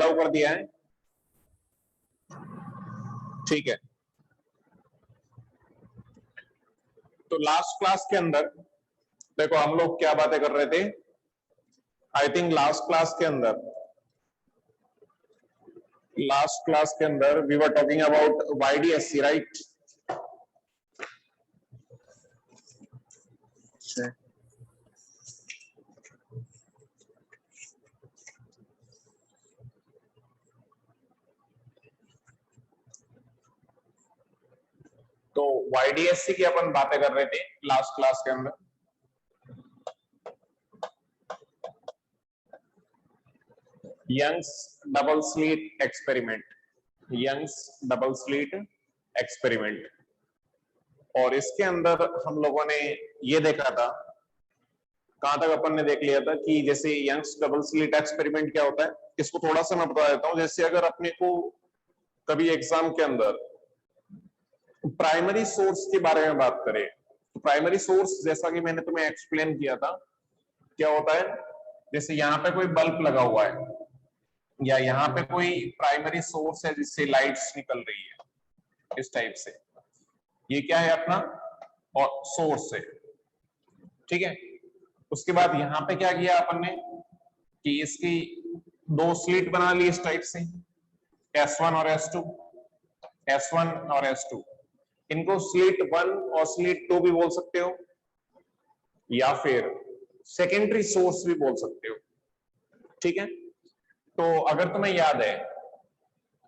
Allow कर दिया है? ठीक है। तो लास्ट क्लास के अंदर देखो हम लोग क्या बातें कर रहे थे। आई थिंक लास्ट क्लास के अंदर we were talking about YDSC, right? तो YDSC की अपन बातें कर रहे थे लास्ट क्लास के अंदर। यंग्स डबल स्लिट एक्सपेरिमेंट, और इसके अंदर हम लोगों ने ये देखा था, कहां तक अपन ने देख लिया था कि जैसे यंग्स डबल स्लिट एक्सपेरिमेंट क्या होता है, इसको थोड़ा सा मैं बता देता हूं। जैसे अगर अपने को कभी एग्जाम के अंदर प्राइमरी सोर्स के बारे में बात करें, तो प्राइमरी सोर्स जैसा कि मैंने तुम्हें एक्सप्लेन किया था क्या होता है, जैसे यहाँ पे कोई बल्ब लगा हुआ है या यहाँ पे कोई प्राइमरी सोर्स है जिससे लाइट्स निकल रही है इस टाइप से, ये क्या है अपना और सोर्स है, ठीक है। उसके बाद यहाँ पे क्या किया अपन ने कि इसकी दो स्लिट बना ली इस टाइप से, S1 और S2, इनको स्लिट 1 और स्लिट 2 भी बोल सकते हो या फिर सेकेंडरी सोर्स भी बोल सकते हो, ठीक है। तो अगर तुम्हें याद है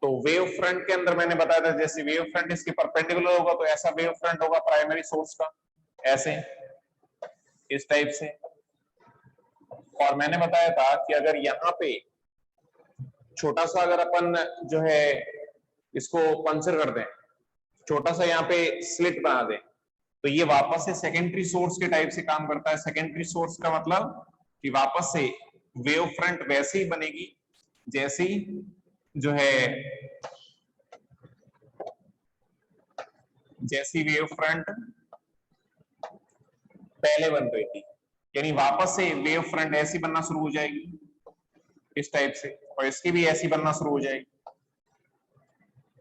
तो वेव फ्रंट के अंदर मैंने बताया था, जैसे वेव फ्रंट इसके परपेंडिकुलर होगा तो ऐसा वेव फ्रंट होगा प्राइमरी सोर्स का, ऐसे इस टाइप से। और मैंने बताया था कि अगर यहाँ पे छोटा सा अगर अपन जो है इसको पंचर कर दें, छोटा सा यहाँ पे स्लिट बना दें, तो ये वापस से सेकेंडरी सोर्स के टाइप से काम करता है। सेकेंडरी सोर्स का मतलब कि वापस से वेव फ्रंट वैसे ही बनेगी जैसी जो है जैसी वेव फ्रंट पहले बन रही थी, यानी वापस से वेव फ्रंट ऐसी बनना शुरू हो जाएगी इस टाइप से, और इसकी भी ऐसी बनना शुरू हो जाएगी,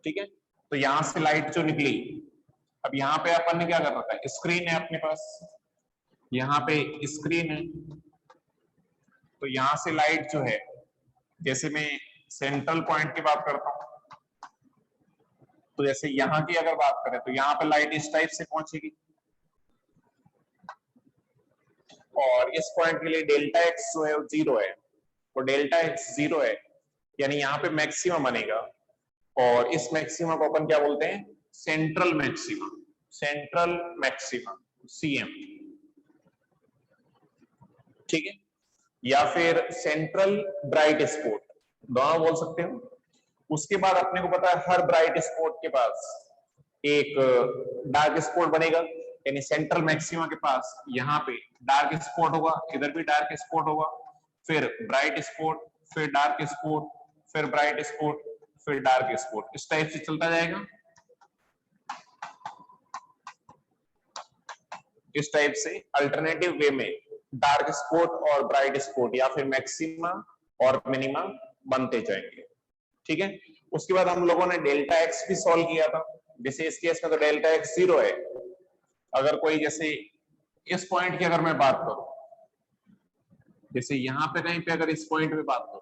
ठीक है। तो यहां से लाइट जो निकली, अब यहाँ पे अपन ने क्या कर रखा है, स्क्रीन है अपने पास, यहाँ पे स्क्रीन है, तो यहां से लाइट जो है, जैसे मैं सेंट्रल पॉइंट की बात करता हूं, तो जैसे यहाँ की अगर बात करें तो यहाँ पे लाइट इस टाइप से पहुंचेगी, और इस पॉइंट के लिए डेल्टा एक्स जो है वो 0 है, और डेल्टा एक्स 0 है, यानी यहाँ पे मैक्सिमम बनेगा, और इस मैक्सिमम को अपन क्या बोलते हैं, सेंट्रल मैक्सिमा CM, ठीक है, या फिर सेंट्रल ब्राइट स्पॉट, दोनों बोल सकते हो। उसके बाद अपने को पता है हर ब्राइट स्पॉट के पास एक डार्क स्पॉट बनेगा, यानी सेंट्रल मैक्सिमा के पास यहाँ पे डार्क स्पॉट होगा, इधर भी डार्क स्पॉट होगा, फिर ब्राइट स्पॉट, फिर डार्क स्पॉट, फिर ब्राइट स्पॉट, फिर डार्क स्पॉट, इस टाइप से चलता जाएगा। इस टाइप से अल्टरनेटिव वे में डार्क स्पॉट और ब्राइट स्पॉट या फिर मैक्सिमा और मिनिमा बनते जाएंगे, ठीक है। उसके बाद हम लोगों ने डेल्टा एक्स भी सॉल्व किया था, जैसे इस केस में तो डेल्टा एक्स 0 है। अगर कोई जैसे इस पॉइंट की अगर मैं बात करूं, जैसे यहां पे कहीं पे अगर इस पॉइंट पे बात करूं,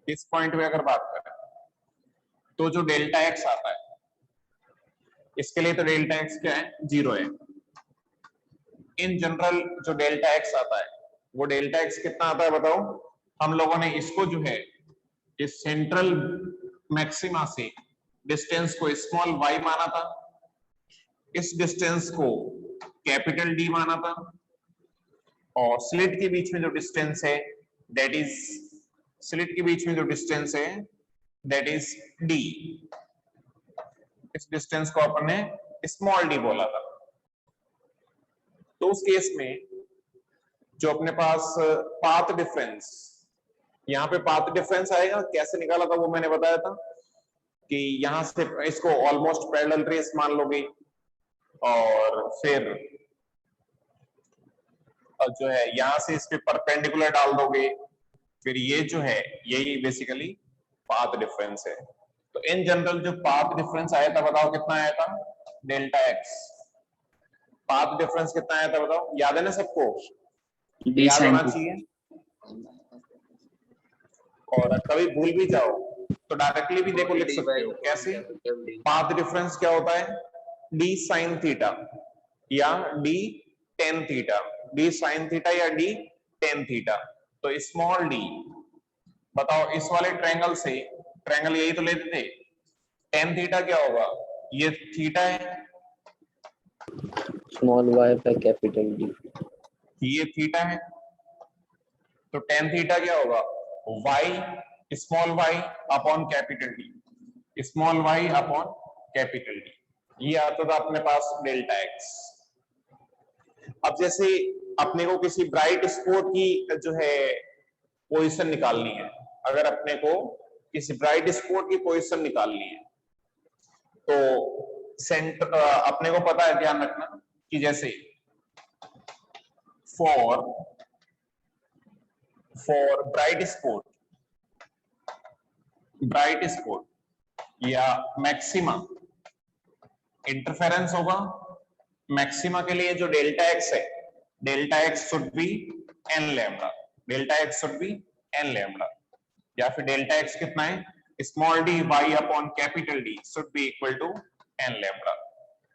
इस पॉइंट पे अगर बात करें तो जो डेल्टा एक्स आता है, इसके लिए तो डेल्टा एक्स क्या है, 0 है। इन जनरल जो डेल्टा एक्स आता है वो डेल्टा एक्स कितना आता है बताओ। हम लोगों ने इसको जो है इस सेंट्रल मैक्सिमा से डिस्टेंस को स्मॉल y माना था, इस डिस्टेंस को कैपिटल D माना था, और स्लिट के बीच में जो डिस्टेंस है दैट इज D। इस डिस्टेंस को अपन ने स्मॉल d बोला था। तो उस केस में जो अपने पास पाथ डिफरेंस, यहाँ पे पाथ डिफरेंस आएगा, कैसे निकाला था वो मैंने बताया था कि यहां से इसको ऑलमोस्ट पैरेलल रेस मान लोगे, और फिर जो है यहाँ से इस पे परपेंडिकुलर डाल दोगे, फिर ये जो है यही बेसिकली पाथ डिफरेंस है। तो इन जनरल जो पाथ डिफरेंस आया था बताओ कितना आया था, डेल्टा एक्स। पाथ डिफरेंस कितना आया था बताओ, याद है ना सबको, डी याद साइन होना चाहिए। और कभी भूल भी जाओ तो डायरेक्टली भी देखो लिख सकते हो, कैसे, पाथ डिफरेंस क्या होता है, डी साइन थीटा या D tan theta, D sine theta या डी टेन थीटा। तो स्मॉल डी, बताओ इस वाले ट्रायंगल से, ट्रायंगल यही तो लेते थे, टेन थीटा क्या होगा, ये थीटा है, small Y by capital D, ये थीटा है, तो टेन थीटा क्या होगा, Y, small Y upon capital D, small Y upon capital D, ये आता था अपने पास डेल्टा एक्स। अब जैसे अपने को किसी ब्राइट स्पॉट की जो है पोजीशन निकालनी है, अगर अपने को किसी ब्राइट स्पॉट की पोजीशन निकालनी है तो सेंटर अपने को पता है, ध्यान रखना कि जैसे फॉर ब्राइट स्पॉट या मैक्सिमा इंटरफेरेंस होगा, मैक्सिमा के लिए जो डेल्टा एक्स है, delta X should be N lambda, delta X should be N lambda, या फिर डेल्टा एक्स कितना है, small D Y upon capital D should be equal to N lambda.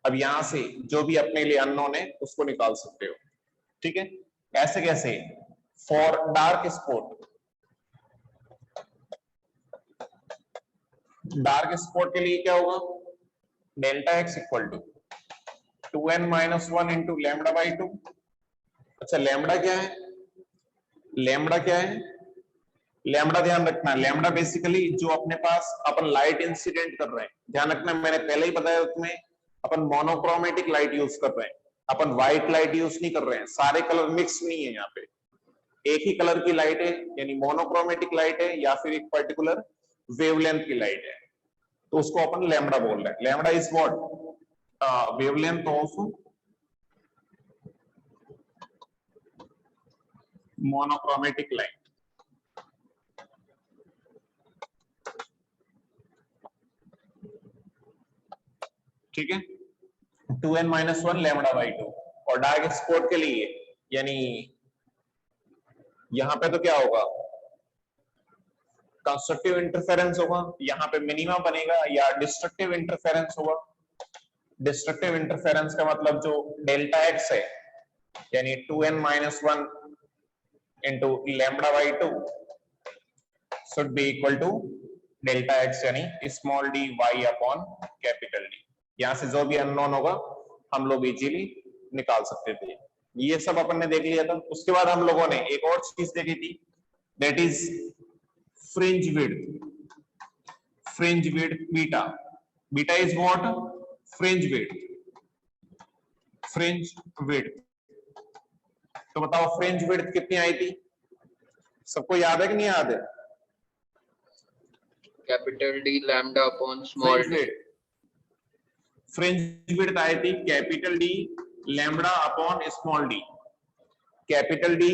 अब यहां से जो भी अपने लिए अननोन है उसको निकाल सकते हो, ठीक है। ऐसे कैसे, फॉर डार्क स्पॉट के लिए क्या होगा, delta X equal to 2n-1 into lambda by 2। अच्छा लैम्डा क्या है, लैम्डा क्या है, लैम्डा ध्यान रखना, लैम्डा बेसिकली जो अपने पास अपन लाइट इंसिडेंट कर रहे हैं, ध्यान रखना मैंने पहले ही बताया तुम्हें, अपन मोनोक्रोमेटिक लाइट यूज कर रहे हैं, अपन व्हाइट लाइट यूज नहीं कर रहे हैं, सारे कलर मिक्स नहीं है यहाँ पे, एक ही कलर की लाइट है, यानी मोनोक्रोमेटिक लाइट है या फिर एक पर्टिकुलर वेवलेंथ की लाइट है, तो उसको अपन लैम्डा बोल रहे हैं। Lambda is what, wavelength of monochromatic light, ठीक है, 2n-1 लैम्डा बाई 2। और डार्क स्पॉट के लिए यानी यहां पे तो क्या होगा, कंस्ट्रक्टिव इंटरफेरेंस होगा, यहाँ पे मिनिमा बनेगा, या डिस्ट्रक्टिव इंटरफेरेंस होगा। डिस्ट्रक्टिव इंटरफेरेंस का मतलब जो डेल्टा एक्स है यानी 2n-1 into lambda by 2 should be equal to delta X यानी small D Y upon capital D. यहां से जो भी अननोन होगा हम लोग इजीली निकाल सकते थे। ये सब अपन ने देख लिया था। उसके बाद हम लोगों ने एक और चीज देखी थी, that is fringe width. Fringe width beta, beta is what, fringe width, fringe width. तो बताओ फ्रिंज विड्थ कितनी आई थी, सबको याद है कि नहीं याद है? Capital D lambda upon small D. Fringe width आई थी capital D lambda upon small D, capital D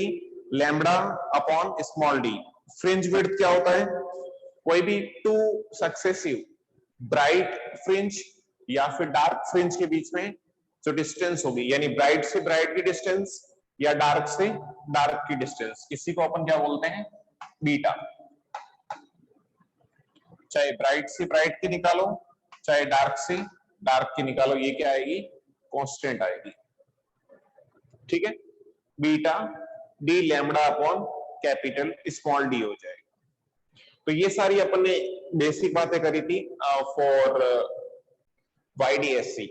lambda upon small D. Fringe width क्या होता है, कोई भी टू सक्सेसिव ब्राइट फ्रिंज या फिर डार्क फ्रिंज के बीच में जो डिस्टेंस होगी, यानी ब्राइट से ब्राइट की डिस्टेंस या डार्क से डार्क की डिस्टेंस, इसी को अपन क्या बोलते हैं, बीटा। चाहे ब्राइट से ब्राइट की निकालो चाहे डार्क से डार्क की निकालो, ये क्या आएगी, कांस्टेंट आएगी, ठीक है। Beta D lambda upon capital small D हो जाएगा। तो ये सारी अपन ने बेसिक बातें करी थी फॉर YDSC,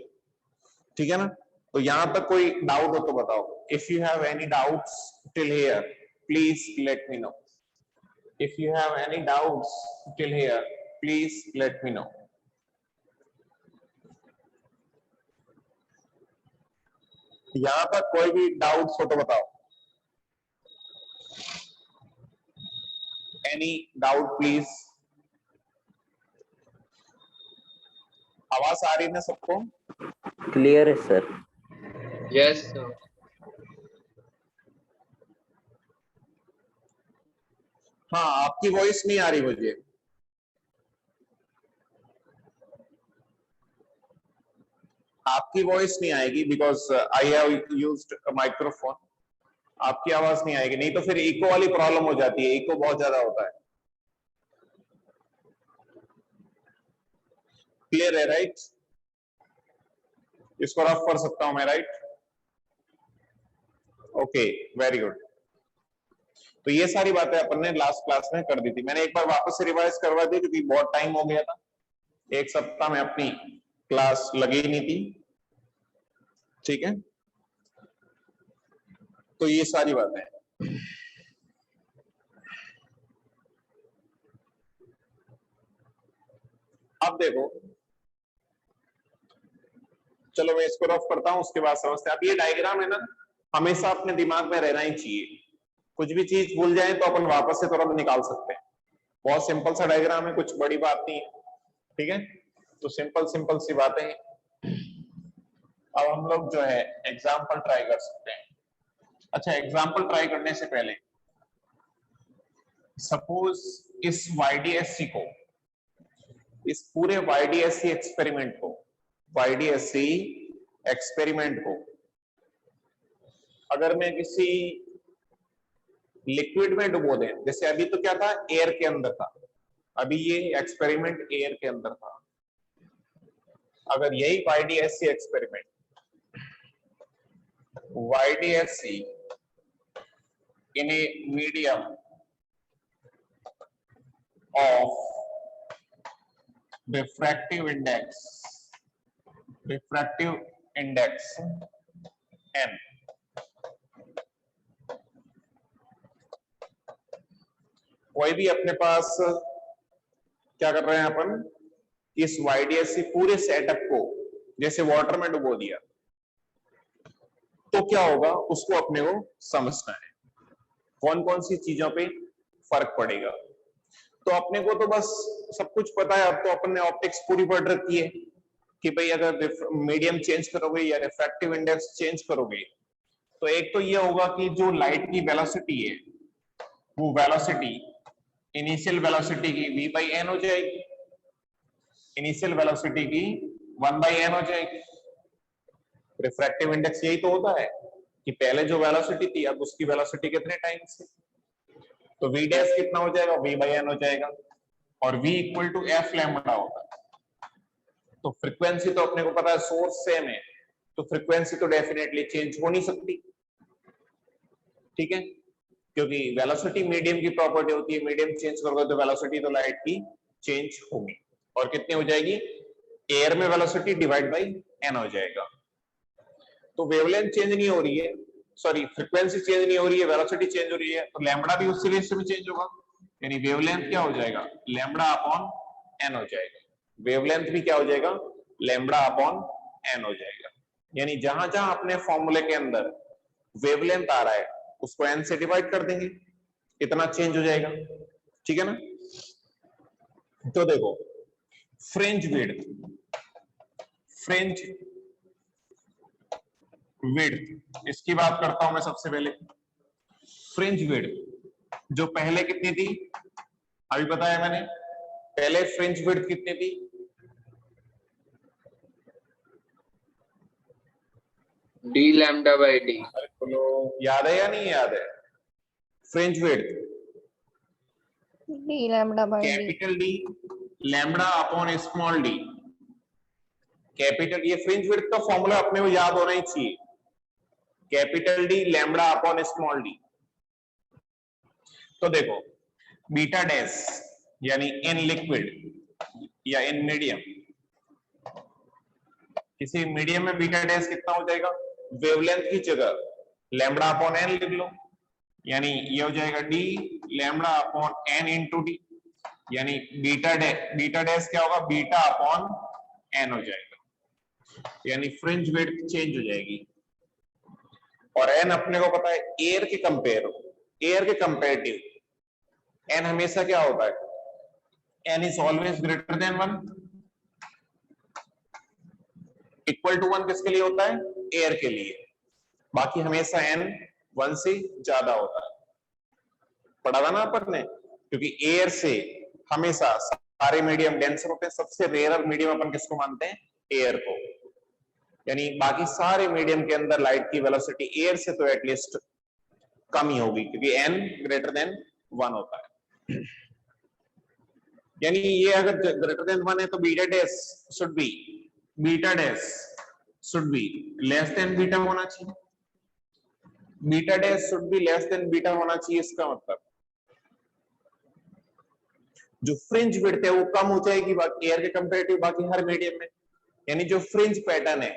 ठीक है ना। तो यहां तक कोई डाउट हो तो बताओ, if you have any doubts till here please let me know, if you have any doubts till here please let me know. यहां तक कोई भी डाउट्स हो तो बताओ, एनी डाउट प्लीज। आवाज आ रही है ना सबको? क्लियर है सर? Yes sir. हाँ, आपकी वॉइस नहीं आ रही मुझे। आपकी वॉइस नहीं आएगी because I have used microphone. आपकी आवाज नहीं आएगी, नहीं तो फिर इको वाली प्रॉब्लम हो जाती है, इको बहुत ज्यादा होता है। क्लियर है, राइट? इसको रफ कर सकता हूं मैं, राइट? Okay, very good. तो ये सारी बातें अपन ने लास्ट क्लास में कर दी थी। मैंने एक बार वापस से रिवाइज करवा दी क्योंकि बहुत टाइम हो गया था, एक सप्ताह में अपनी क्लास लगी नहीं थी। ठीक है, तो ये सारी बातें हैं। अब देखो, चलो मैं इसको रफ करता हूं, उसके बाद समझते हैं। अब ये डायग्राम है ना, हमेशा अपने दिमाग में रहना ही चाहिए। कुछ भी चीज भूल जाए तो अपन वापस से तुरंत निकाल सकते हैं। बहुत सिंपल सा डायग्राम है, कुछ बड़ी बात नहीं है। ठीक है, तो सिंपल सिंपल सी बातें हैं। अब हम लोग जो है एग्जाम्पल ट्राई कर सकते हैं। अच्छा, एग्जाम्पल ट्राई करने से पहले सपोज इस YDSC को, इस पूरे YDSC एक्सपेरिमेंट को, YDSC एक्सपेरिमेंट को अगर मैं किसी लिक्विड में डुबो दें, जैसे अभी तो क्या था, एयर के अंदर था, अभी ये एक्सपेरिमेंट एयर के अंदर था। अगर यही YDSC experiment YDSC in a medium of refractive index n, कोई भी अपने पास क्या कर रहे हैं अपन, इस YDSC पूरे सेटअप को जैसे वाटर में डुबो दिया, तो क्या होगा उसको अपने को समझना है, कौन कौन सी चीजों पे फर्क पड़ेगा। तो अपने को तो बस सब कुछ पता है, अब तो अपन ने ऑप्टिक्स पूरी पढ़ रखी है कि भाई अगर मीडियम चेंज करोगे या रिफ्रैक्टिव इंडेक्स चेंज करोगे, तो एक तो ये होगा कि जो लाइट की वेलोसिटी है, वो वेलोसिटी इनिशियल वेलोसिटी की v/n हो जाएगी, इनिशियल वेलोसिटी की 1/n हो जाएगी। रिफ्रैक्टिव इंडेक्स यही तो होता है कि पहले जो वेलोसिटी थी अब उसकी वेलोसिटी कितने टाइम्स है, तो v डैश कितना हो जाएगा, v/n हो जाएगा, और v equal to f lambda होता है। तो फ्रीक्वेंसी तो अपने को पता है, सोर्स सेम है, तो फ्रीक्वेंसी तो डेफिनेटली चेंज हो नहीं सकती। ठीक है, क्योंकि वेलोसिटी मीडियम की प्रॉपर्टी होती है, मीडियम चेंज करोगे तो वेलोसिटी तो लाइट की चेंज होगी, और कितनी हो जाएगी, एयर में वेलोसिटी डिवाइड बाय n हो जाएगा। तो वेवलेंथ चेंज नहीं हो रही है, सॉरी फ्रीक्वेंसी चेंज नहीं हो रही है, वेलोसिटी चेंज हो रही है, तो लैम्बडा भी उसी रेशियो में चेंज होगा, यानी वेवलेंथ क्या हो जाएगा, लैम्बडा अपॉन n हो जाएगा। वेवलेंथ भी क्या हो जाएगा, लैम्बडा अपॉन n हो जाएगा। यानी जहां जहां अपने फॉर्मूले के अंदर वेवलेंथ आ रहा है उसको n से डिवाइड कर देंगे, इतना चेंज हो जाएगा। ठीक है ना। तो देखो, फ्रिंज विड्थ, इसकी बात करता हूं मैं सबसे पहले। फ्रिंज विड्थ जो पहले कितनी थी, अभी बताया मैंने, पहले फ्रिंज विड्थ कितनी थी, d lambda by d। बोलो, याद है या नहीं याद है? Fringe width d lambda by d, capital D lambda upon small D. Capital, ये फ्रिंज विड्थ का फॉर्मूला अपने को याद होना ही चाहिए, capital D lambda upon small D. तो देखो, बीटा डैश यानी इन लिक्विड या इन मीडियम, किसी मीडियम में बीटा डैश कितना हो जाएगा, वेवलेंथ की जगह लैम्बडा अपॉन एन लिख लो, यानी ये हो जाएगा D lambda upon N into D, यानी बीटा डैश क्या होगा, बीटा अपॉन एन हो जाएगा, यानी फ्रिंज विड्थ चेंज हो जाएगी। और एन अपने को पता है, एयर के कंपेरेटिव एन हमेशा क्या होता है, N is always greater than 1, equal to 1 किसके लिए होता है, एयर के लिए, बाकी हमेशा एन 1 से ज्यादा होता है। पढ़ा था ना अपन ने, क्योंकि एयर से हमेशा सारे मीडियम डेंसर होते हैं, सबसे रेयर मीडियम अपन किसको मानते हैं? एयर को। यानी बाकी सारे मीडियम के अंदर लाइट की वेलोसिटी एयर से तो एटलीस्ट कम ही होगी, क्योंकि n ग्रेटर देन 1 होता है। यानी ये अगर ग्रेटर देन 1 है तो beta dash should be less then beta होना चाहिए। Beta dash should be less then beta होना चाहिए। इसका मतलब जो फ्रिंज विड्थ है वो कम हो जाएगी बाकी एयर के कंपैरेटिव बाकी हर मीडियम में। यानी जो फ्रिंज पैटर्न है,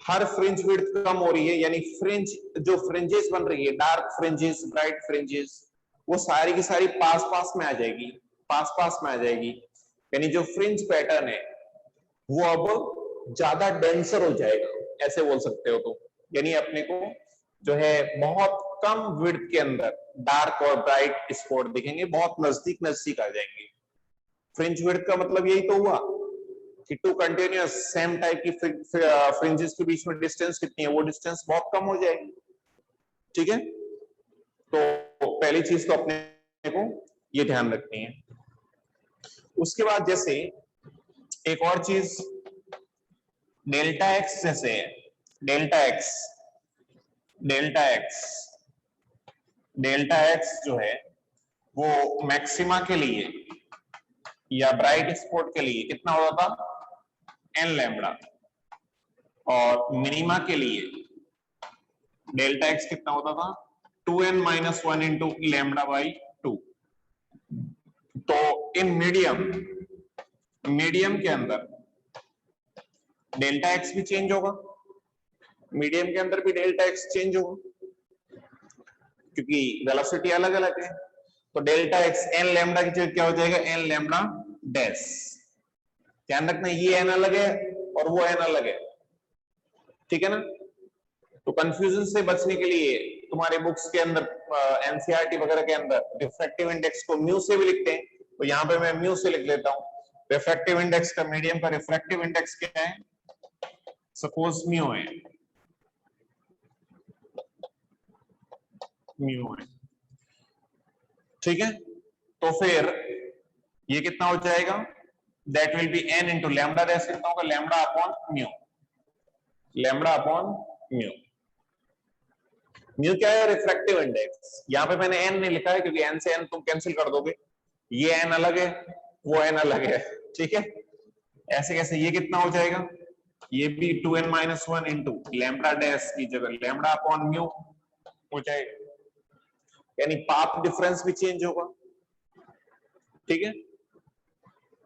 हर फ्रिंज विड्थ कम हो रही है, यानी फ्रिंज जो फ्रिंजेस बन रही है, डार्क फ्रिंजेस, ब्राइट फ्रिंजेस, वो सारी की सारी पास पास में आ जाएगी, पास में आ जाएगी। यानी जो फ्रिंज पैटर्न है वो अब ज्यादा डेंसर हो जाएगा, ऐसे बोल सकते हो। तो यानी अपने को जो है बहुत कम विड्थ के अंदर डार्क और ब्राइट स्पॉट दिखेंगे, बहुत नजदीक नजदीक आ जाएंगे। फ्रिंज विड्थ का मतलब यही तो हुआ कि टू कंटिन्यूअस सेम टाइप की फ्रिंजेस के बीच में डिस्टेंस कितनी है, वो डिस्टेंस बहुत कम हो जाएगी। ठीक है, तो पहली चीज तो अपने को ये ध्यान रखनी है। उसके बाद जैसे एक और चीज डेल्टा एक्स, जैसे डेल्टा एक्स जो है वो मैक्सिमा के लिए या ब्राइट स्पॉट के लिए कितना होता था? N lambda. और मिनिमा के लिए डेल्टा एक्स कितना होता था? 2n-1 into lambda by 2। तो इन मीडियम के अंदर डेल्टा एक्स भी चेंज होगा, मीडियम के अंदर भी डेल्टा एक्स चेंज होगा, क्योंकि वेलोसिटी अलग अलग है। तो डेल्टा एक्स एन लैम्बडा की जगह क्या हो जाएगा? N lambda dash. ध्यान रखना ये एन अलग है और वो एन अलग है, ठीक है ना। तो कंफ्यूजन से बचने के लिए तुम्हारे बुक्स के अंदर एनसीईआरटी वगैरह के अंदर रिफ्रैक्टिव इंडेक्स को म्यू से भी लिखते हैं, तो यहाँ पे मैं म्यू से लिख लेता हूँ। रिफ्रैक्टिव इंडेक्स का, मीडियम का रिफ्रैक्टिव इंडेक्स क्या है? सपोज म्यू है, ठीक है। तो फिर ये कितना हो जाएगा? That will be N into lambda dash, कितना होगा? Lambda upon mu. म्यू क्या है? Refractive index. यहाँ पे मैंने एन नहीं लिखा है क्योंकि एन से एन तुम कैंसिल कर दोगे, ये एन अलग है, वो एन अलग है, ठीक है। ऐसे कैसे? ये कितना हो जाएगा? ये भी 2n-1 इंटू लैम्बडा डैश की जगह लैम्बडा अपॉन म्यू हो जाएगा, यानी पाथ डिफरेंस भी चेंज होगा, ठीक है।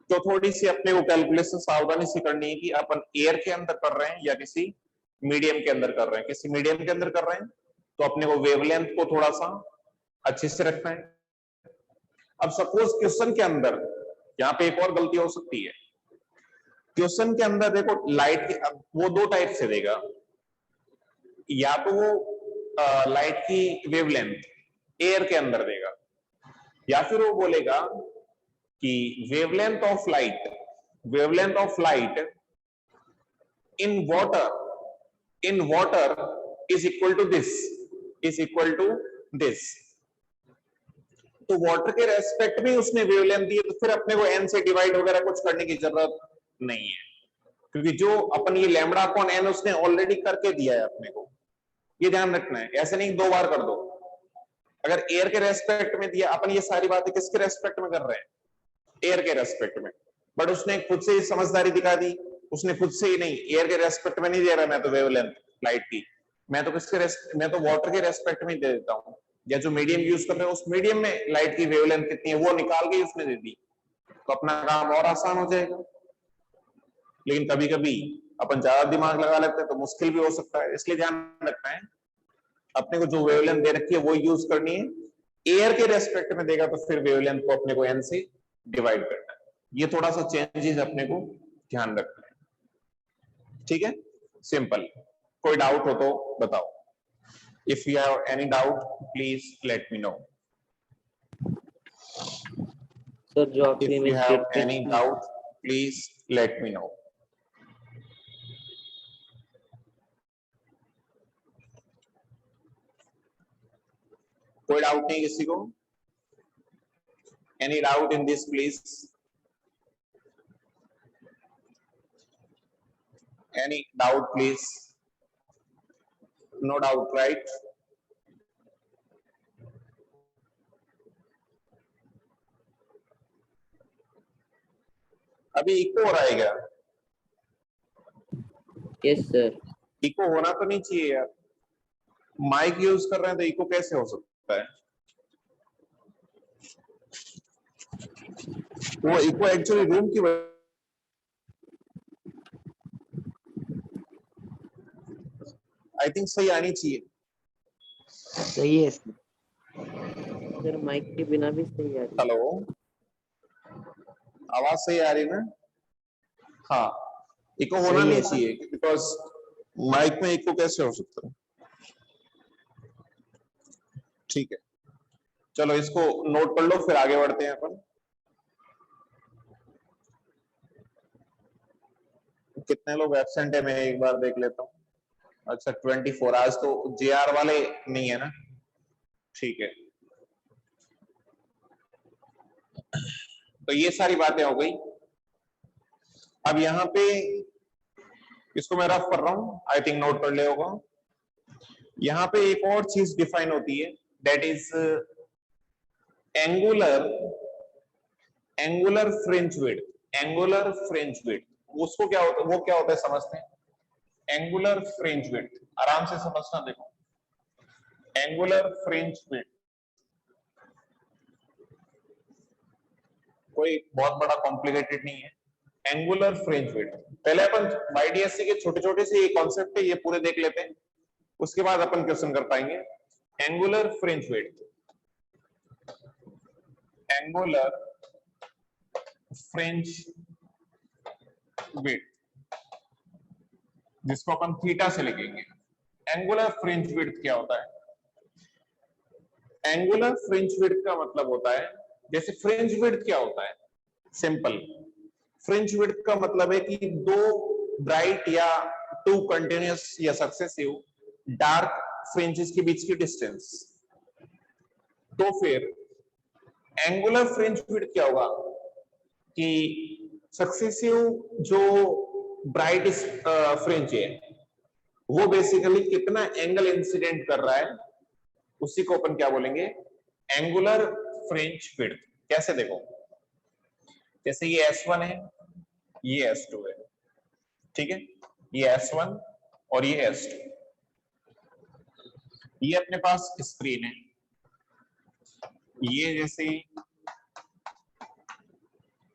तो थोड़ी सी अपने को कैलकुलेशन सावधानी से करनी है कि अपन एयर के अंदर कर रहे हैं या किसी मीडियम के अंदर कर रहे हैं। किसी मीडियम के अंदर कर रहे हैं तो अपने को वेवलेंथ को थोड़ा सा अच्छे से रखना है। अब सपोज क्वेश्चन के अंदर यहाँ पे एक और गलती हो सकती है। क्वेश्चन के अंदर देखो लाइट की, वो दो टाइप से देगा, या तो वो लाइट की वेवलेंथ एयर के अंदर देगा, या फिर वो बोलेगा कि wavelength of light in water is equal to this. तो वाटर के रेस्पेक्ट में उसने वेवलेंथ दी, तो फिर अपने को एन से डिवाइड वगैरह कुछ करने की जरूरत नहीं है, क्योंकि जो अपन ये लैम्बडा अपॉन एन उसने ऑलरेडी करके दिया है अपने को। ये ध्यान रखना है, ऐसे नहीं 2 बार कर दो। अगर एयर के रेस्पेक्ट में दिया, अपन ये सारी बातें किसके रेस्पेक्ट में कर रहे हैं? एयर के रेस्पेक्ट में। बट उसने खुद से ही समझदारी दिखा दी, उसने खुद से ही नहीं, एयर के रेस्पेक्ट में नहीं दे रहा मैं तो वेवलेंथ लाइट की, मैं तो वाटर के रेस्पेक्ट में दे देता हूँ, या जो मीडियम यूज कर रहे हैं उस मीडियम में लाइट की वेवलेंथ कितनी है वो निकाल के उसने दे दी, तो अपना काम और आसान हो जाएगा। लेकिन कभी कभी अपन ज्यादा दिमाग लगा लेते हैं तो मुश्किल भी हो सकता है, इसलिए ध्यान रखना है अपने को जो वेवलेंथ दे रखी है वो यूज करनी है। एयर के रेस्पेक्ट में देगा तो फिर वेवलेंथ को अपने को एन से डिवाइड करना है। ये थोड़ा सा चेंजेस अपने को ध्यान रखना है, ठीक है। सिंपल। कोई डाउट हो तो बताओ। If you have any doubt please let me know. Sir जो आपने if you have any doubt please let me know. कोई डाउट नहीं किसी को? Any doubt in this, please? Any doubt, please? No doubt, right? अभी eco हो रहा है क्या? Yes sir. इको होना तो नहीं चाहिए यार, माइक यूज कर रहे हैं तो इको कैसे हो सकता है? वो इको एक्चुअली रूम की आई थिंक सही आनी चाहिए। सही है सर, माइक के बिना भी सही आ रही है। हेलो, आवाज सही आ रही है ना? हाँ, इको होना सही नहीं है। चाहिए बिकॉज माइक में इको कैसे हो सकता है? ठीक है, चलो इसको नोट कर लो, फिर आगे बढ़ते हैं अपन। कितने लोग एब्सेंट है मैं एक बार देख लेता हूँ। अच्छा 24, आज तो जेआर वाले नहीं है ना? ठीक है, तो ये सारी बातें हो गई। अब यहाँ पे इसको मैं रफ कर रहा हूं, आई थिंक नोट कर ले होगा। यहाँ पे एक और चीज डिफाइन होती है, that is angular fringe width. Angular fringe width उसको क्या होता है, वो क्या होता है समझते हैं। एंगुलर फ्रिंज विड्थ आराम से समझना, देखो एंगुलर फ्रिंज विड्थ कोई बहुत बड़ा कॉम्प्लिकेटेड नहीं है। एंगुलर फ्रिंज विड्थ पहले अपन YDSC के छोटे छोटे से ये कॉन्सेप्ट है, ये पूरे देख लेते हैं, उसके बाद अपन क्वेश्चन कर पाएंगे। Angular fringe width, angular fringe width जिसको अपन थीटा से लिखेंगे। एंगुलर फ्रिंज विड्थ क्या होता है? एंगुलर फ्रिंज विड्थ का मतलब होता है, जैसे फ्रिंज विड्थ क्या होता है, सिंपल। फ्रिंज विड्थ का मतलब है कि दो ब्राइट या टू कंटिन्यूअस या सक्सेसिव डार्क फ्रिंजेस के बीच की डिस्टेंस। तो फिर एंगुलर फ्रिंज विड्थ क्या होगा कि सक्सेसिव जो ब्राइट फ्रिंज है वो बेसिकली कितना एंगल इंसिडेंट कर रहा है, उसी को अपन क्या बोलेंगे, एंगुलर फ्रिंज विड्थ। कैसे देखो, जैसे ये S1 है, ये S2 है, ठीक है, ये S1 और ये S2, ये अपने पास स्क्रीन है, ये जैसे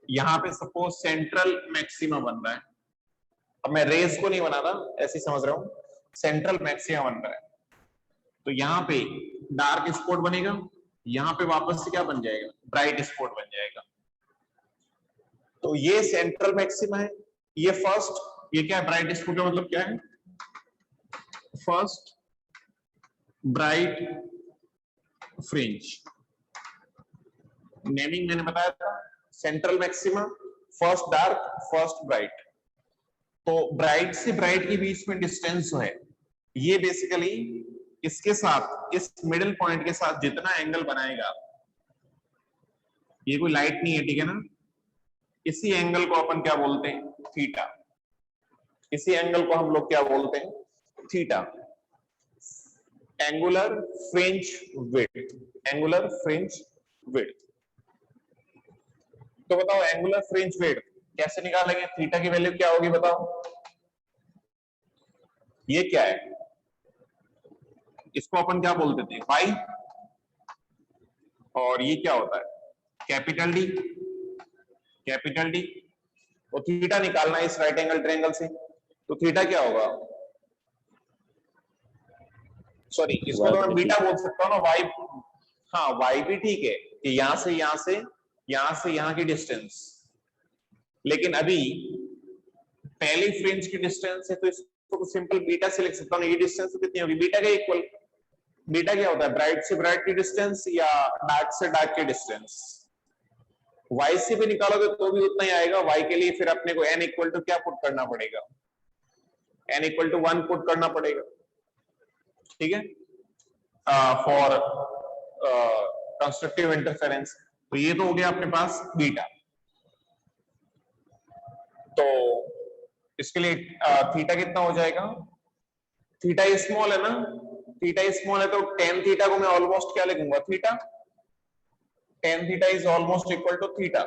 यहां पे सपोज सेंट्रल मैक्सिमा बन रहा है। अब मैं रेस को नहीं बना रहा, ऐसे समझ रहा हूं, सेंट्रल मैक्सिमा बन रहा है, तो यहाँ पे डार्क स्पॉट बनेगा, यहाँ पे वापस से क्या बन जाएगा, ब्राइट स्पॉट बन जाएगा। तो ये सेंट्रल मैक्सिमा है, ये फर्स्ट, ये क्या है, ब्राइट स्पॉट का मतलब क्या है, फर्स्ट ब्राइट फ्रिंज। नेमिंग मैंने बताया था, central maxima, first dark, first bright. तो ब्राइट से ब्राइट के बीच में डिस्टेंस है, ये बेसिकली इसके साथ, इस मिडिल पॉइंट के साथ जितना एंगल बनाएगा, ये कोई लाइट नहीं है, ठीक है ना, इसी एंगल को अपन क्या बोलते हैं, थीटा। इसी एंगल को हम लोग क्या बोलते हैं, theta. Angular fringe width, angular fringe width. तो बताओ एंगुलर फ्रिंज विड्थ कैसे निकालेंगे, थीटा की वैल्यू क्या होगी बताओ। ये क्या है, इसको अपन क्या बोलते थे, पाई, और ये क्या होता है, कैपिटल डी, कैपिटल डी। तो थीटा निकालना है इस राइट एंगल ट्रायंगल से, तो थीटा क्या होगा, सॉरी इसको तो मैं बीटा बोल सकता हूँ ना, वाई, हाँ वाई भी ठीक है, कि यहां से यहां से यहां से यहां की डिस्टेंस, लेकिन अभी पहली फ्रिंज की डिस्टेंस है तो इसको तो सिंपल बीटा से लिख सकता हूँ, ये डिस्टेंस तो कितनी होगी, बीटा के इक्वल। बीटा क्या होता है, ब्राइट से ब्राइट की डिस्टेंस या डार्क से डार्क की डिस्टेंस। वाई से भी निकालोगे तो भी उतना ही आएगा, वाई के लिए फिर अपने को n इक्वल टू क्या पुट करना पड़ेगा, n इक्वल टू 1 पुट करना पड़ेगा, ठीक है, फॉर कंस्ट्रक्टिव इंटरफेरेंस। तो ये तो हो गया अपने पास बीटा। तो इसके लिए थीटा कितना हो जाएगा, थीटा स्मॉल है ना, थीटा स्मॉल है तो टेन थीटा को मैं ऑलमोस्ट क्या लिखूंगा, theta. Tan theta is almost equal to theta,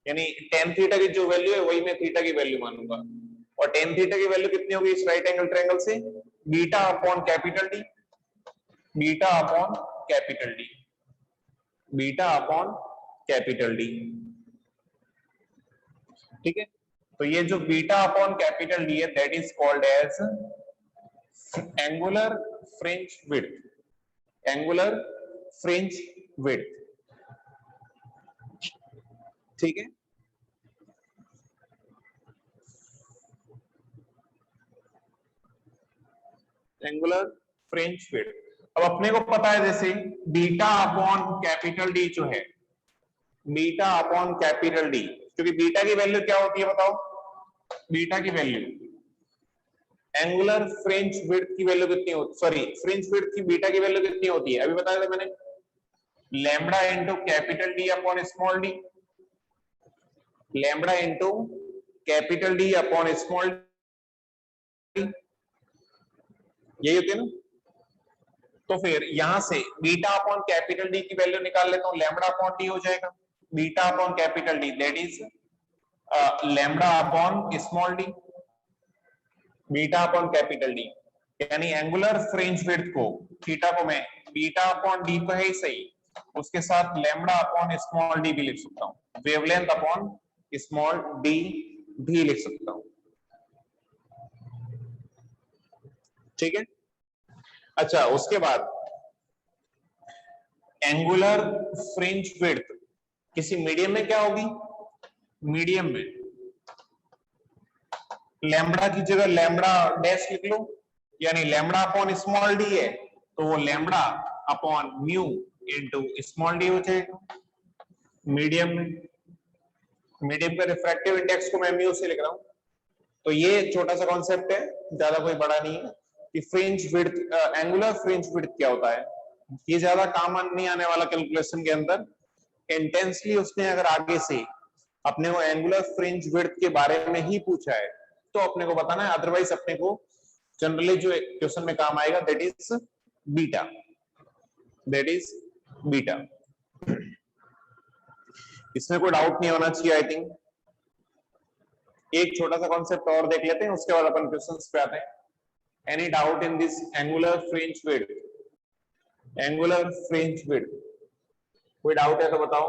यानी टेन थीटा की जो वैल्यू है वही मैं थीटा की वैल्यू मानूंगा। और टेन थीटा की वैल्यू कितनी होगी इस राइट एंगल ट्रायंगल से, beta upon capital D, beta upon capital D, beta upon capital D. ठीक है, तो ये जो बीटा अपॉन कैपिटल डी है that is called as angular fringe width, angular fringe width. ठीक है, एंगुलर फ्रिंज विड्थ। अब अपने को पता है जैसे बीटा अपॉन कैपिटल डी जो है, बीटा अपॉन कैपिटल डी, क्योंकि बीटा की वैल्यू क्या होती है बताओ, बीटा की वैल्यू एंगुलर फ्रिंज विड्थ की वैल्यू कितनी होती, सॉरी फ्रिंज विड्थ की बीटा की वैल्यू कितनी होती है, अभी बताया था मैंने, lambda into capital D upon small D, lambda into capital D upon small D, यही होती है ना। तो फिर यहां से बीटा अपॉन कैपिटल डी की वैल्यू निकाल लेता हूं, लैम्बडा अपॉन डी हो जाएगा, beta upon capital D that is lambda upon small D, beta upon capital D, यानी एंगुलर फ्रिंज विड्थ को, थीटा को मैं बीटा अपॉन डी तो है ही सही, उसके साथ लैम्बडा अपॉन स्मॉल डी भी लिख सकता हूं, वेवलेंथ अपॉन स्मॉल डी भी लिख सकता हूं। ठीक है, अच्छा उसके बाद एंगुलर फ्रिंज विड्थ किसी मीडियम में क्या होगी, मीडियम में लैम्बडा की जगह लैम्बडा डैश लिख लो, यानी लैम्बडा अपॉन स्मॉल डी है तो वो lambda upon mu into small D हो जाएगा। मीडियम में, मीडियम का रिफ्रैक्टिव इंडेक्स को मैं म्यू से लिख रहा हूं। तो ये छोटा सा कॉन्सेप्ट है, ज्यादा कोई बड़ा नहीं है कि fringe width, angular fringe width क्या होता है, ये ज्यादा काम नहीं आने वाला कैलकुलेशन के अंदर। इंटेंसली उसने अगर आगे से अपने को एंगुलर फ्रिंज विड्थ के बारे में ही पूछा है तो अपने को बताना है, अदरवाइज अपने को जनरली जो क्वेश्चन में काम आएगा that is beta, that is beta. इसमें कोई डाउट नहीं होना चाहिए आई थिंक। एक छोटा सा कॉन्सेप्ट और देख लेते हैं, उसके बाद अपन क्वेश्चंस पे आते हैं। Any doubt in this angular fringe width, angular fringe width, कोई डाउट है तो बताओ,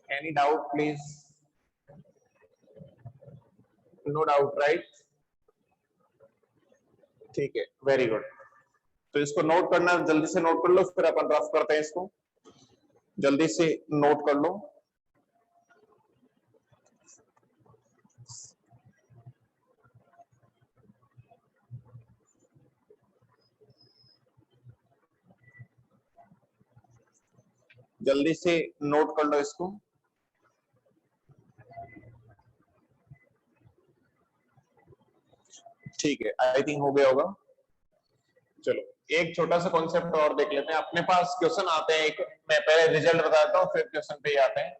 any doubt please, no doubt right, ठीक है वेरी गुड। तो इसको नोट करना, जल्दी से नोट कर लो, फिर अपन रफ करते हैं इसको, जल्दी से नोट कर लो। जल्दी से नोट कर लो इसको। ठीक है, आई थिंक हो गया होगा। चलो एक छोटा सा कॉन्सेप्ट और देख लेते हैं। अपने पास क्वेश्चन आते हैं, एक मैं पहले रिजल्ट बताता हूँ फिर क्वेश्चन पे आते हैं।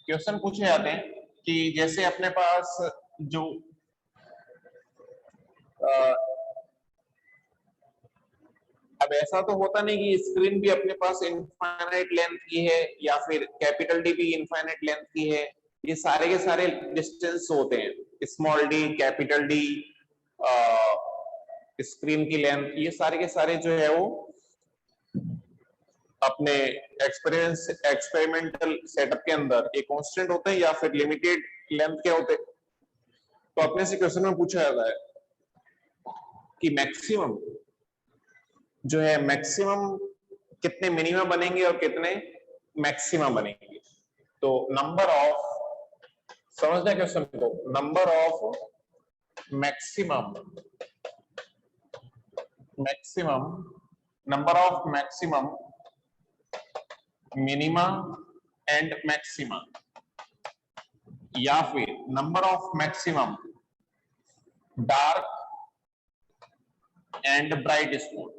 क्वेश्चन पूछे जाते हैं कि जैसे अपने पास जो अब ऐसा तो होता नहीं कि स्क्रीन भी अपने पास इनफाइनाइट लेंथ की है या फिर कैपिटल डी भी इनफाइनाइट लेंथ की है, ये सारे के सारे डिस्टेंस होते हैं, small D, capital D, screen की लेंथ, ये सारे के सारे जो है वो अपने एक्सपेरिमेंटल सेटअप के अंदर एक कांस्टेंट होते हैं या फिर लिमिटेड लेंथ के होते हैं। तो अपने से क्वेश्चन में पूछा जाता है कि मैक्सिमम जो है, मैक्सिमम कितने मिनिमम बनेंगे और कितने मैक्सिमम बनेंगे। तो नंबर ऑफ, समझना क्वेश्चन को, number of maximum, maximum number of maximum, minima and maxima, या फिर number of maximum dark and bright spot.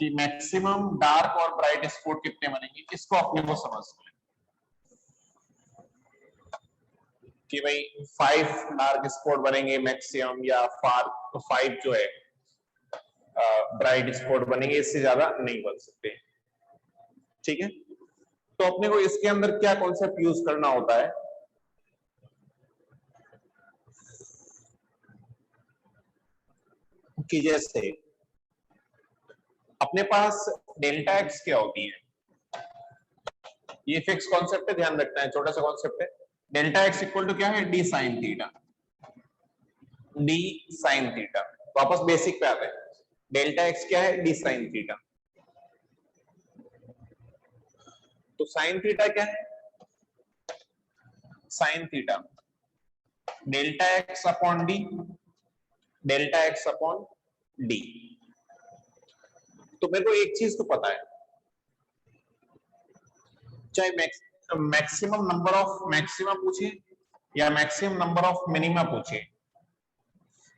कि मैक्सिमम डार्क और ब्राइट स्पॉट कितने बनेंगे, इसको अपने को समझना है कि भाई 5 डार्क स्पॉट बनेंगे मैक्सिमम, या 5 जो है ब्राइट स्पॉट बनेंगे, इससे ज्यादा नहीं बन सकते। ठीक है, तो अपने को इसके अंदर क्या कॉन्सेप्ट यूज करना होता है कि जैसे अपने पास डेल्टा एक्स क्या होती है, ये फिक्स कॉन्सेप्ट है, ध्यान रखना है, छोटा सा कॉन्सेप्ट है। डेल्टा एक्स इक्वल टू क्या है, D sine theta, D sine theta. वापस बेसिक पे आते हैं, डेल्टा एक्स क्या है, डी साइन थीटा। तो साइन थीटा क्या है, sine theta delta X upon D, delta X upon D. तो मेरे को एक चीज तो पता है, चाहे मैक्सिमम नंबर ऑफ मैक्सिमा पूछे या मैक्सिमम नंबर ऑफ मिनिमा पूछे,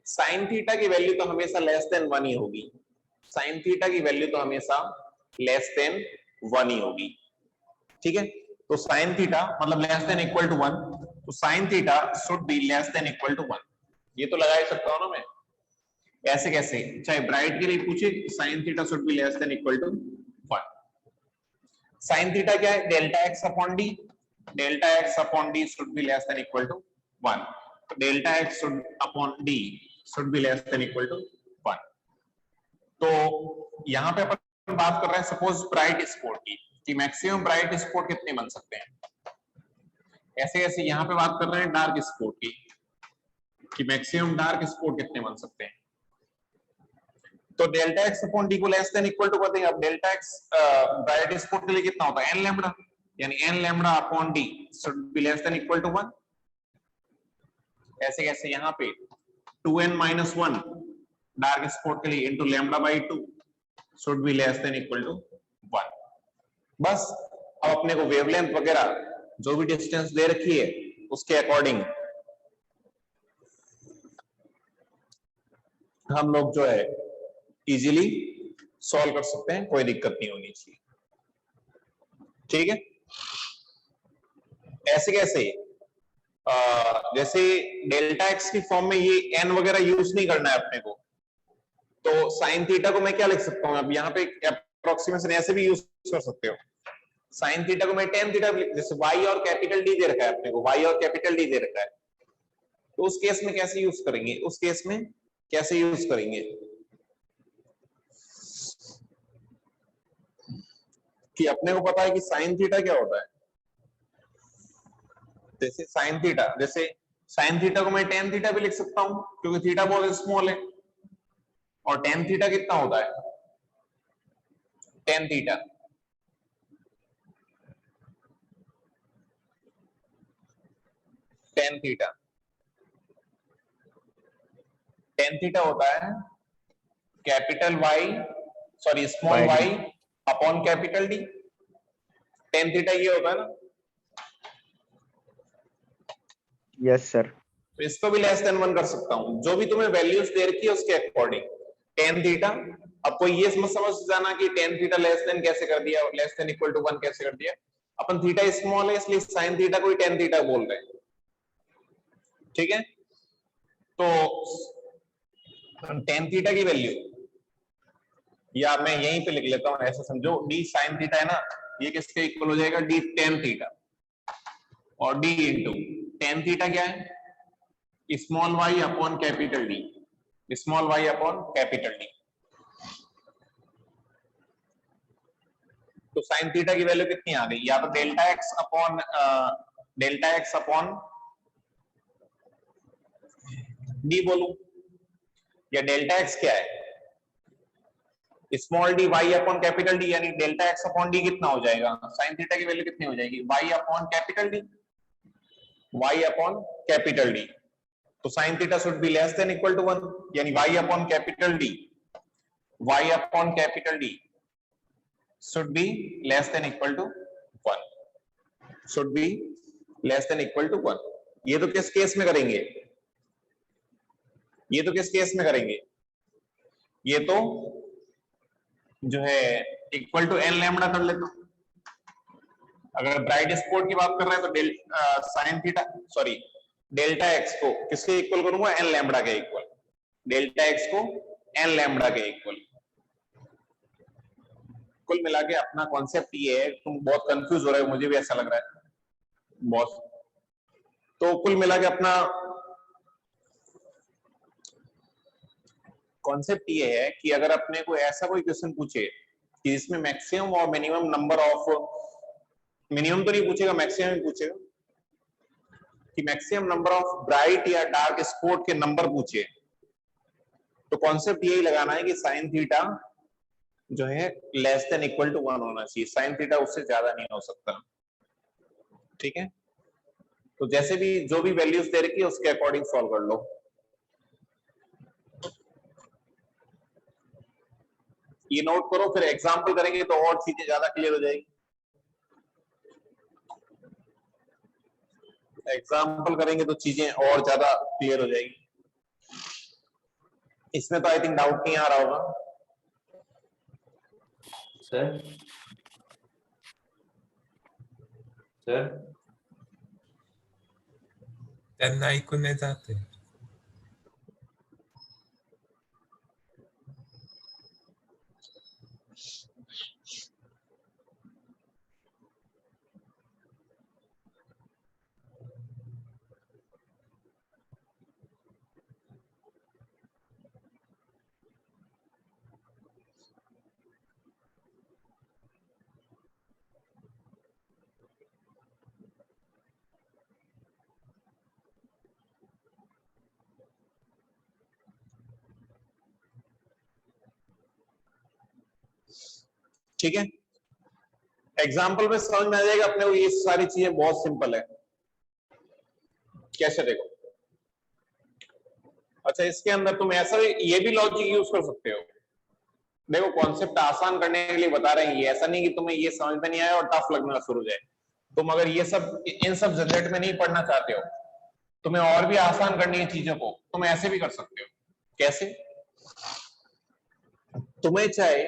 साइन थीटा की वैल्यू तो हमेशा लेस देन 1 ही होगी। साइन थीटा की वैल्यू तो हमेशा लेस देन 1 ही होगी। ठीक है, तो साइन थीटा मतलब लेस देन इक्वल टू 1, तो sine theta should be less than equal to 1। ये तो लगा ही सकता हूं ना मैं, ऐसे कैसे, चाहे ब्राइट के लिए पूछे, sine theta should be less than equal to 1। Sine theta क्या है, delta X upon D, delta X upon D should be less than equal to 1। Delta X should upon D should be less than equal to 1। तो यहां पे अपन बात कर रहे हैं suppose bright spot की, कि मैक्सिमम ब्राइट स्पॉट कितने बन सकते हैं। ऐसे ऐसे यहां पे बात कर रहे हैं डार्क स्पॉट की, कि मैक्सिमम डार्क स्पॉट कितने बन सकते हैं। तो डेल्टा एक्स अपॉन डी को लेस देन इक्वल टू कर देंगे। अब डेल्टा एक्स ब्राइट स्पॉट के लिए कितना होता है, एन लैम्बडा, यानी N lambda upon D should be less than equal to 1। ऐसे कैसे, यहाँ पे 2n माइनस 1 डार्क स्पॉट के लिए into lambda by 2 should be less than equal to 1। बस अब अपने को वेवलेंथ वगैरह जो भी डिस्टेंस दे रखी है उसके अकॉर्डिंग हम लोग जो है इजीली सॉल्व कर सकते हैं, कोई दिक्कत नहीं होनी चाहिए। ठीक है, ऐसे कैसे, जैसे डेल्टा एक्स की फॉर्म में ये एन वगैरह यूज नहीं करना है अपने को, तो साइन थीटा को मैं क्या लिख सकता हूं, अब यहाँ पे अप्रोक्सीमेशन ऐसे भी यूज कर सकते हो। साइन थीटा को मैं टेन थीटा, जैसे वाई और कैपिटल डी दे रखा है अपने को, वाई और कैपिटल डी दे रखा है, तो उस केस में कैसे यूज करेंगे, उस केस में कैसे यूज करेंगे कि अपने को पता है कि साइन थीटा क्या होता है। जैसे साइन थीटा, जैसे साइन थीटा को मैं टेन थीटा भी लिख सकता हूं, क्योंकि थीटा बहुत स्मॉल है, और टेन थीटा कितना होता है, tan theta tan theta tan theta होता है capital Y, sorry small Y upon capital D. Tan theta ये होता है ना, यस सर। तो इसको भी लेस देन 1 कर सकता हूं, जो भी तुम्हें वैल्यूज दे रखी है उसके अकॉर्डिंग टेन थीटा। अब कोई ये मत समझ जाना कि टेन थीटा लेस देन कैसे कर दिया, लेस देन इक्वल टू 1 कैसे कर दिया। अपन थीटा स्मॉल है इसलिए साइन थीटा को ही टेन थीटा बोल रहे हैं। ठीक है, तो टेन थीटा की वैल्यू, या मैं यहीं पे लिख लेता हूं, ऐसा समझो, डी साइन थीटा है ना, ये किसके इक्वल हो जाएगा, डी टेन थीटा, और डी इंटू टेन थीटा क्या है, small Y upon capital D, small Y upon capital D. तो साइन थीटा की वैल्यू कितनी आ गई, या तो डेल्टा एक्स अपॉन डी बोलूं, या डेल्टा एक्स क्या है, small D Y upon capital D, यानी डेल्टा एक्स अपॉन डी कितना हो जाएगा, साइन थीटा की वैल्यू कितनी हो जाएगी, Y upon capital D, Y upon capital D. तो sine theta should be less than equal to 1, यानी Y upon capital D, Y upon capital D should be less than equal to 1, should be less than equal to 1। ये तो किस case में करेंगे, ये तो किस केस में करेंगे, ये तो जो है इक्वल टू एन लैम्बडा कर लेता हूं। अगर ब्राइट स्पॉट की बात कर रहे हैं तो sine theta sorry delta x को किसके इक्वल करूंगा, एन लैम्बडा के इक्वल, डेल्टा एक्स को एन लैम्बडा के इक्वल। कुल मिला के अपना कॉन्सेप्ट ये है, तुम बहुत कंफ्यूज हो रहे हो, मुझे भी ऐसा लग रहा है बहुत। तो कुल मिला के अपना कॉन्सेप्ट ये है कि अगर अपने को ऐसा कोई क्वेश्चन पूछे कि जिसमें मैक्सिमम और मिनिमम नंबर ऑफ, मिनिमम तो नहीं पूछेगा, मैक्सिमम ही पूछेगा, कि मैक्सिमम नंबर ऑफ ब्राइट या डार्क स्पॉट के नंबर पूछे, तो कॉन्सेप्ट यही लगाना है कि साइन थीटा जो है लेस देन इक्वल टू 1 होना चाहिए, साइन थीटा उससे ज्यादा नहीं हो सकता। ठीक है, तो जैसे भी जो भी वैल्यूज दे रखी है उसके अकॉर्डिंग सॉल्व कर लो। ये नोट करो, फिर एग्जाम्पल करेंगे तो और चीजें ज्यादा क्लियर हो जाएगी। एग्जाम्पल करेंगे तो चीजें और ज्यादा क्लियर हो जाएगी। इसमें तो आई थिंक डाउट नहीं आ रहा होगा। सर सर त्यांना ऐकून नाही जाते। ठीक है, एग्जाम्पल में समझ में आ जाएगा अपने को, ये सारी चीजें बहुत सिंपल है। कैसे देखो, अच्छा इसके अंदर तुम ऐसा ये भी लॉजिक यूज कर सकते हो। देखो कॉन्सेप्ट आसान करने के लिए बता रहे हैं, ये ऐसा नहीं कि तुम्हें ये समझ में नहीं आया और टफ लगना शुरू हो जाए। तुम अगर ये सब इन सब झंझट में नहीं पढ़ना चाहते हो, तुम्हें और भी आसान करनी है चीजों को, तुम ऐसे भी कर सकते हो। कैसे, तुम्हें चाहे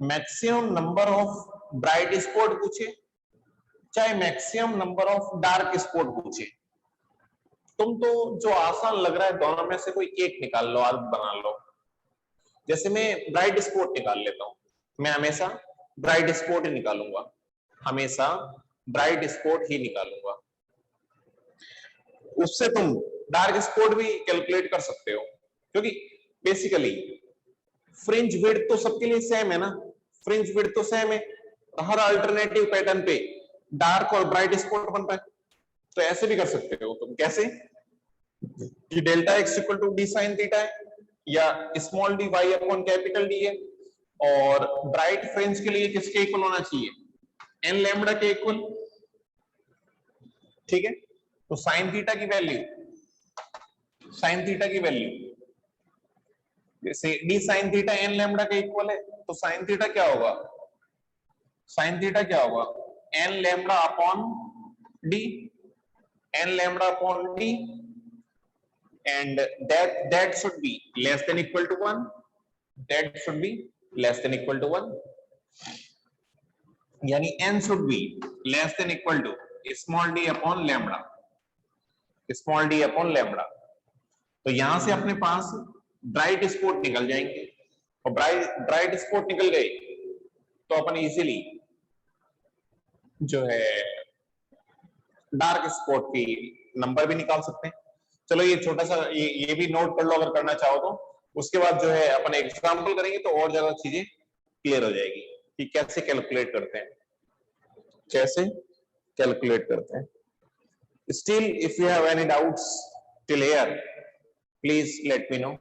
maximum number of bright spot पूछे, चाहे maximum number of dark spot पूछे, तुम तो जो आसान लग रहा है दोनों में से कोई एक निकाल लो, आदत बना लो। जैसे मैं ब्राइट स्पॉट निकाल लेता हूं, मैं हमेशा ब्राइट स्पॉट ही निकालूंगा, हमेशा ब्राइट स्पॉट ही निकालूंगा। उससे तुम डार्क स्पॉट भी कैलकुलेट कर सकते हो, क्योंकि बेसिकली फ्रिंज विड्थ तो सबके लिए सेम है ना, फ्रिंज विड्थ तो सेम है, तो हर अल्टरनेटिव पैटर्न पे डार्क और ब्राइट स्पॉट बनता है। तो ऐसे भी कर सकते हो तुम। कैसे कि delta X equal to D sine theta है, या small D Y upon capital D है, और ब्राइट फ्रिंज के लिए किसके इक्वल होना चाहिए, एन लैम्बडा के इक्वल। ठीक है, तो साइन थीटा की वैल्यू, साइन थीटा की वैल्यू जैसे D sine theta N lambda के इक्वल है, तो साइन थीटा क्या होगा, साइन थीटा क्या होगा, N lambda upon D, N lambda upon D, and that should be less than equal to 1, that should be less than equal to 1, यानी n should be less than equal to small d upon lambda, small d upon lambda। तो यहां से अपने पास bright spot निकल जाएंगे, और bright spot निकल गए तो अपन इजीली जो है डार्क स्पॉट की नंबर भी निकाल सकते हैं। चलो ये छोटा सा ये भी नोट कर लो अगर करना चाहो तो। उसके बाद जो है अपन एग्जांपल करेंगे तो और ज्यादा चीजें क्लियर हो जाएगी कि कैसे कैलकुलेट करते हैं, कैसे कैलकुलेट करते हैं। Still if you have any doubts till here, please let me know.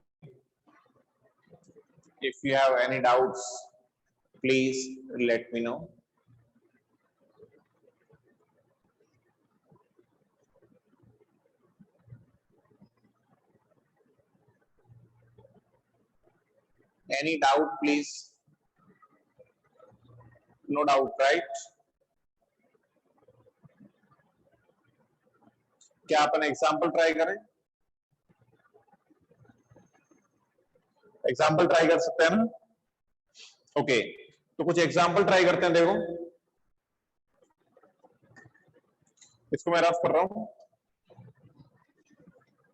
If you have any doubts please let me know. Any doubt, please? No doubt, right? क्या अपन एग्जाम्पल ट्राई करें? Example try कर सकते हैं ना? Okay, तो कुछ example try करते हैं। देखो इसको मैं रफ कर रहा हूं।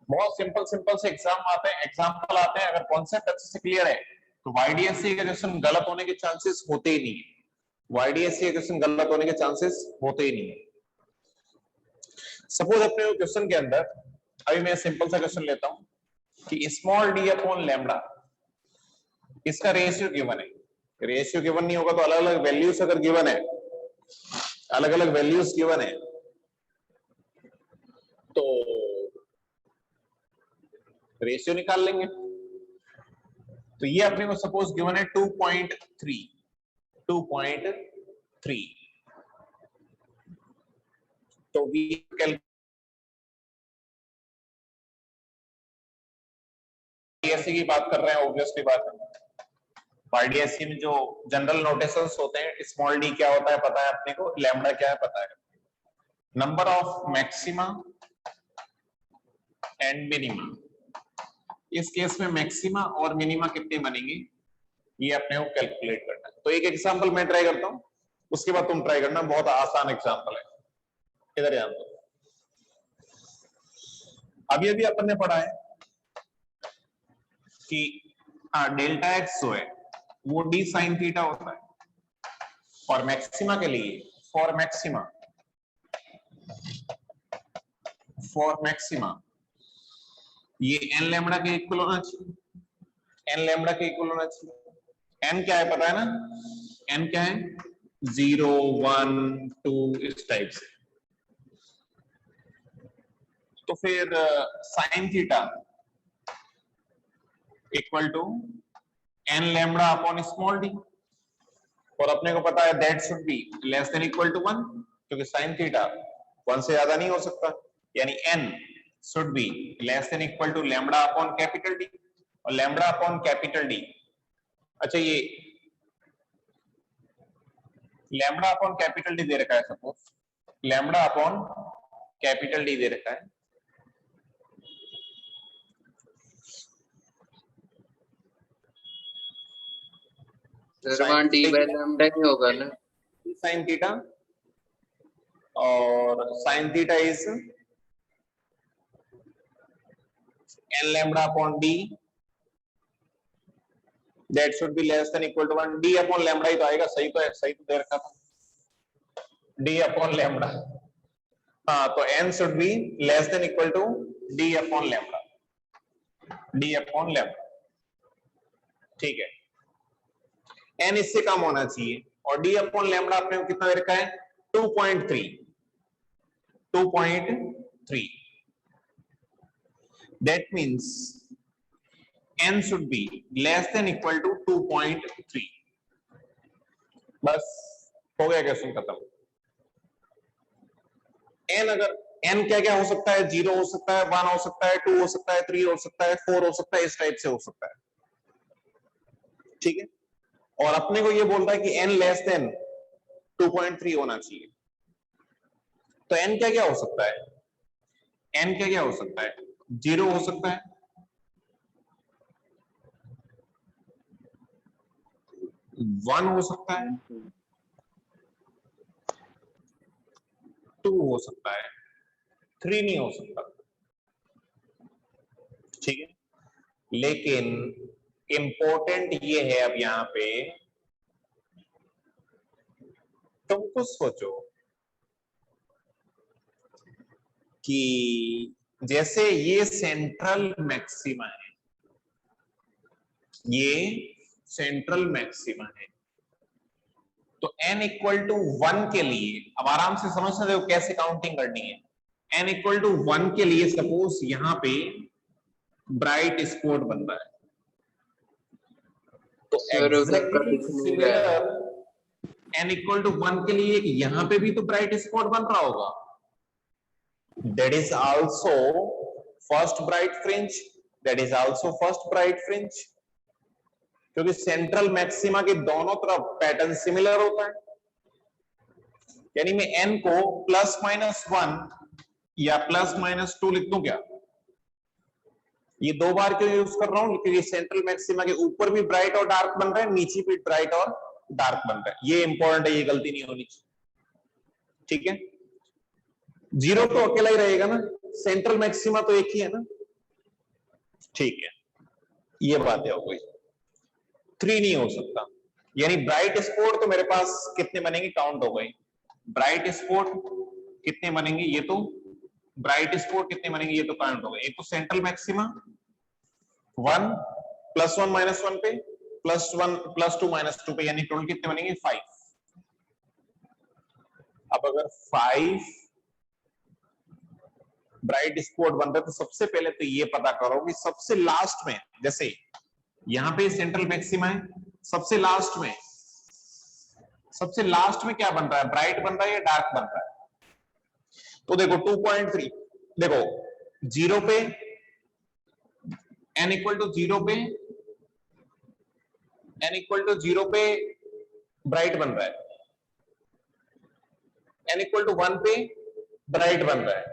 बहुत सिंपल सिंपल से एग्जांपल आते हैं। अगर कॉन्सेप्ट अच्छे से क्लियर है तो वाईडीएससी का क्वेश्चन गलत होने के चांसेस होते ही नहीं है। वाईडीएससी का क्वेश्चन गलत होने के चांसेस होते ही नहीं है। सपोज अपने क्वेश्चन के अंदर अभी मैं सिंपल सा क्वेश्चन लेता हूं कि स्मॉल डी अपॉन लैम्डा, इसका रेशियो गिवन है। रेशियो गिवन नहीं होगा तो अलग अलग वैल्यूज अगर गिवन है, अलग अलग वैल्यूज गिवन है, तो रेशियो निकाल लेंगे। तो ये अपने को सपोज गिवन है 2.3 तो वी वाईडीएससी की बात कर रहे हैं, ऑब्वियसली बात है। वाईडीएससी में जो जनरल नोटेशंस होते हैं, स्मॉल डी क्या होता है पता है अपने को, लैम्डा क्या है पता है, number of maxima and minima. इस केस में मैक्सिमा और मिनिमा कितने बनेंगे ये अपने को कैलकुलेट करना है। तो एक एग्जांपल मैं ट्राई करता हूं, उसके बाद तुम ट्राई करना। बहुत आसान एग्जांपल है, इधर ध्यान दो। अभी अभी अपन ने पढ़ा है कि डेल्टा एक्स जो है वो डी साइन थीटा होता है, और मैक्सिमा के लिए फॉर मैक्सिमा ये एन लैम्डा के इक्वल होना चाहिए। एन लैम्डा के इक्वल होना चाहिए। एन क्या है पता है ना, एन क्या है 0 1 2 इस टाइप से। तो फिर sine theta equal to N lambda upon small D, और अपने को पता है that should be less than equal to 1, क्योंकि साइन थीटा 1 से ज्यादा नहीं हो सकता, यानी N should be less than equal to lambda upon capital D, और लैम्डा अपॉन कैपिटल डी। अच्छा, ये लैम्डा अपॉन कैपिटल डी दे रखा है, suppose lambda upon capital D दे रखा है। सर वहाँ डी बाय लैम्डा ही होगा ना। साइन थीटा, और sine theta is N lambda upon D, that should be less than equal to 1। D upon lambda ही तो आएगा, सही तो है, सही तो दे रखा था, डी अपॉन लैम्डा। हाँ, तो N should be less than equal to D upon lambda, D upon lambda, ठीक है। एन इससे कम होना चाहिए, और डी अपॉन लैम्डा अपने को कितना दे रखा है 2.3। That means n should be less than equal to 2.3। बस हो गया क्वेश्चन खत्म। n अगर n क्या क्या हो सकता है, 0 हो सकता है, 1 हो सकता है, 2 हो सकता है, 3 हो सकता है, 4 हो सकता है, इस टाइप से हो सकता है, ठीक है। और अपने को ये बोलता है कि n लेस देन 2.3 होना चाहिए। तो n क्या क्या हो सकता है, n क्या क्या हो सकता है, 0 हो सकता है, 1 हो सकता है, 2 हो सकता है, 3 नहीं हो सकता, ठीक है। लेकिन इंपॉर्टेंट ये है अब यहां पे, तुम कुछ सोचो कि जैसे ये सेंट्रल मैक्सिमा है, ये सेंट्रल मैक्सिमा है, तो n इक्वल टू 1 के लिए, अब आराम से समझ सकते हो कैसे काउंटिंग करनी है। n इक्वल टू 1 के लिए सपोज यहां पे ब्राइट स्पॉट बन रहा है, तो exactly similar n equal to 1 के लिए यहां पे भी तो ब्राइट स्पॉट बन रहा होगा, that is also first bright fringe, that is also first bright fringe, क्योंकि सेंट्रल मैक्सिमा के दोनों तरफ पैटर्न सिमिलर होता है। यानी मैं n को +-1 या +-2 लिख दूं क्या, ये 2 बार क्यों यूज कर रहा हूं, क्योंकि सेंट्रल मैक्सिमा के ऊपर भी ब्राइट और डार्क बन रहा है, नीचे भी ब्राइट और डार्क बन रहा है। ये इंपॉर्टेंट है, ये गलती नहीं होनी चाहिए। ठीक है, 0 तो अकेला ही रहेगा ना, सेंट्रल मैक्सिमा तो एक ही है ना। ठीक है, ये बात हो गई। 3 नहीं हो सकता, यानी ब्राइट स्पॉट तो मेरे पास कितने बनेंगे, काउंट हो गए। ब्राइट स्पॉट कितने बनेंगे, ये तो ब्राइट स्पॉट कितने बनेंगे, ये तो काउंट हो गए। एक तो सेंट्रल मैक्सिमा 1 +1 -1 पे +1 +2 -2 पे, यानी टोटल कितने बनेंगे 5। अब अगर 5 ब्राइट स्पॉट बन रहे तो सबसे पहले तो ये पता करो कि सबसे लास्ट में, जैसे यहां पे सेंट्रल मैक्सिमा है, सबसे लास्ट में क्या बन रहा है, ब्राइट बन रहा है या डार्क बन रहा है। तो देखो 2.3, देखो 0 पे n = 0 पे n = 0 पे ब्राइट बन रहा है, n = 1 पे ब्राइट बन रहा है।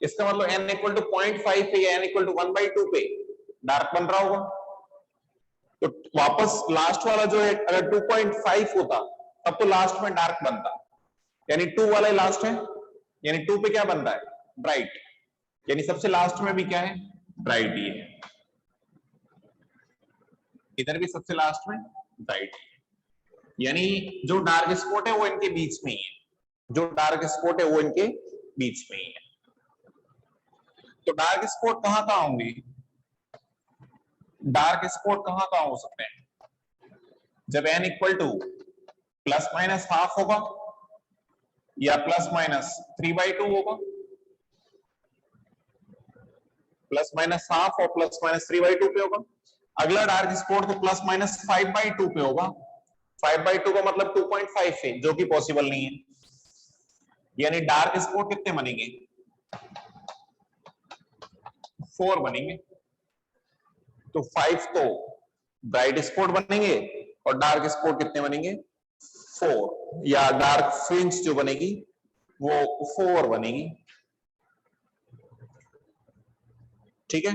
इसका मतलब n = 0.5 पे या n = 1/2 पे डार्क बन रहा होगा। तो वापस लास्ट वाला जो है, अगर 2.5 होता तब तो लास्ट में डार्क बनता, यानी 2 वाला ही लास्ट है, यानी 2 पे क्या बन रहा है, ब्राइट, यानी सबसे लास्ट में भी क्या है, ब्राइट ही है। इधर भी सबसे लास्ट में ब्राइट, यानी जो डार्क स्पॉट है वो इनके बीच में ही है, जो डार्क स्पॉट है वो इनके बीच में ही है। तो डार्क स्पॉट कहां होंगे, डार्क स्पॉट कहां हो सकते हैं, जब n = ±½ होगा या ±3/2 होगा, ±½ और ±3/2 पे होगा। अगला डार्क स्पॉट तो ±5/2 पे होगा। 5/2 का मतलब 2.5 है, जो कि पॉसिबल नहीं है, यानी डार्क स्पॉट कितने बनेंगे, 4 बनेंगे। तो 5 तो ब्राइट स्पॉट बनेंगे और डार्क स्पॉट कितने बनेंगे, 4, या डार्क फ्रिंज जो बनेगी वो 4 बनेगी। ठीक है,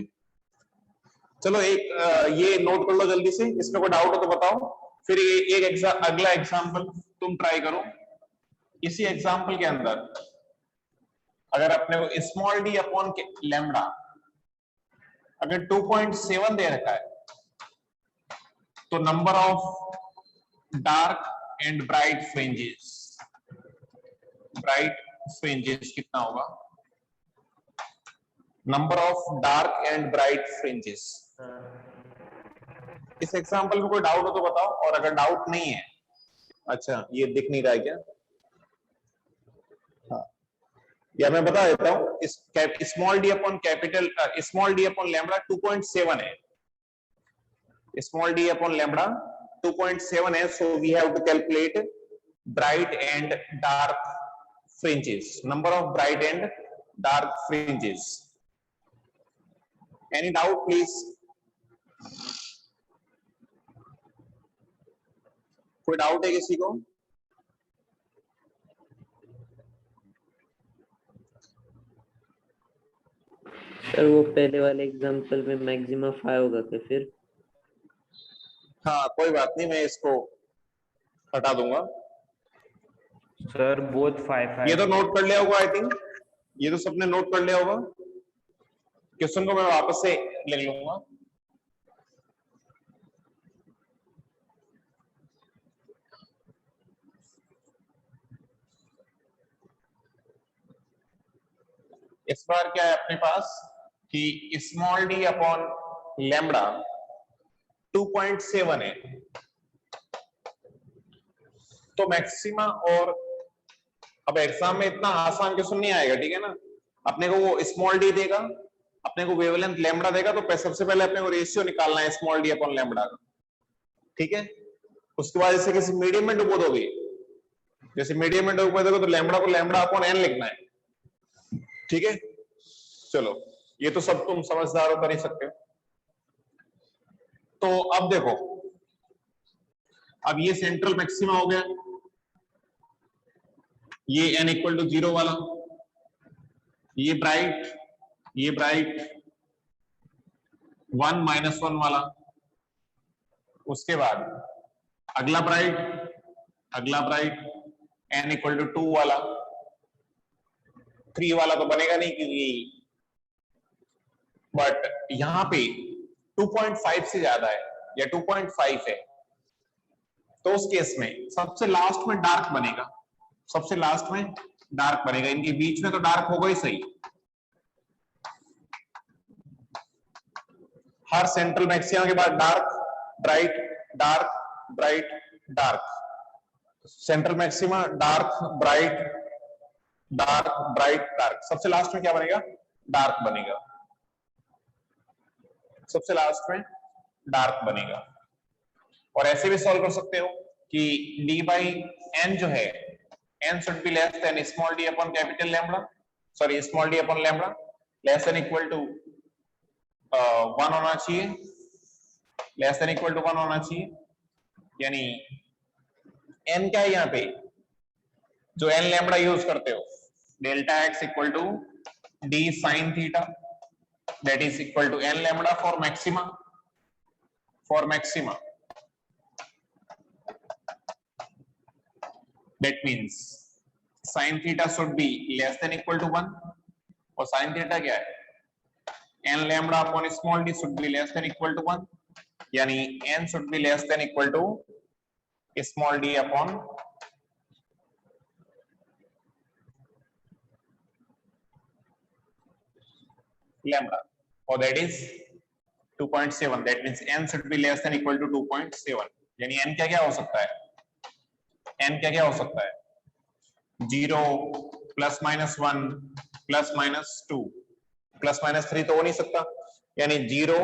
चलो एक ये नोट कर लो जल्दी से, इसमें कोई डाउट हो तो बताओ। फिर एक अगला एग्जांपल तुम ट्राई करो। इसी एग्जांपल के अंदर अगर अपने को स्मॉल d अपॉन लैम्बडा अगर 2.7 दे रखा है, तो number of dark and bright fringes कितना होगा, number of dark and bright fringes. इस एग्जांपल में कोई डाउट हो तो बताओ, और अगर डाउट नहीं है, अच्छा ये दिख नहीं रहा है क्या, हाँ, या मैं बता देता हूं, स्मॉल d अपॉन लैम्बडा 2.7 है, स्मॉल d अपॉन लैम्बडा 2.7 है, so we have to calculate bright and dark fringes, number of bright and dark fringes. Any doubt please, कोई डाउट है किसी को? सर वो पहले वाले एग्जांपल में मैक्सिमा 5 होगा क्या फिर? हाँ कोई बात नहीं, मैं इसको हटा दूंगा। सर बोथ 5 ये तो नोट कर लिया होगा आई थिंक, ये तो सबने नोट कर लिया होगा। क्वेश्चन को मैं वापस से लिख लूंगा। इस बार क्या है अपने पास कि स्मॉल d अपॉन लैम्बडा 2.7 है, तो मैक्सिमा, और अब एग्जाम में इतना आसान क्वेश्चन नहीं आएगा, ठीक है ना। अपने को वो स्मॉल d देगा, अपने को वेवलेंथ लैम्बडा देगा, तो सबसे पहले अपने को रेशियो निकालना है स्मॉल d अपॉन लैम्बडा का, ठीक है। उसके बाद जैसे किसी मीडियम में डुबो दोगे, जैसे मीडियम में डुबो दोगे तो लैम्बडा को लैम्बडा अपॉन n लिखना है, ठीक है। चलो ये तो सब तुम समझदार हो, कर ही सकते हो। तो अब देखो, अब ये सेंट्रल मैक्सिमा हो गया, ये n = 0 वाला, ये ब्राइट, 1 -1 वाला, उसके बाद अगला ब्राइट n इक्वल टू 2 वाला, 3 वाला तो बनेगा नहीं क्योंकि, बट यहां पे 2.5 से ज्यादा है या 2.5 है, तो उस केस में सबसे लास्ट में डार्क बनेगा, सबसे लास्ट में डार्क बनेगा, इनके बीच में तो डार्क होगा ही सही। हर सेंट्रल मैक्सिमा के बाद dark bright dark bright dark, central maxima dark bright dark bright dark, सबसे लास्ट में क्या बनेगा? डार्क बनेगा, सबसे लास्ट में डार्क बनेगा। और ऐसे भी सॉल्व कर सकते हो कि d बाई n जो है, n should be less than small d upon capital lambda, sorry small d upon lambda, less than equal to 1 होना चाहिए, लेस देन इक्वल टू 1 होना चाहिए, यानी n क्या है यहाँ पे, जो n लैम्बडा यूज करते हो, delta x equal to d sine theta, that is equal to n lambda for maxima, that means sin theta should be less than equal to 1, और sin theta क्या है, n lambda upon small d should be less than equal to 1, यानी n should be less than equal to small d upon lambda, और that is 2.7, that means n should be less than equal to 2.7, यानी n क्या क्या हो सकता है, n क्या क्या हो सकता है, 0 +-1 +-2 +-3 तो हो नहीं सकता, यानी 0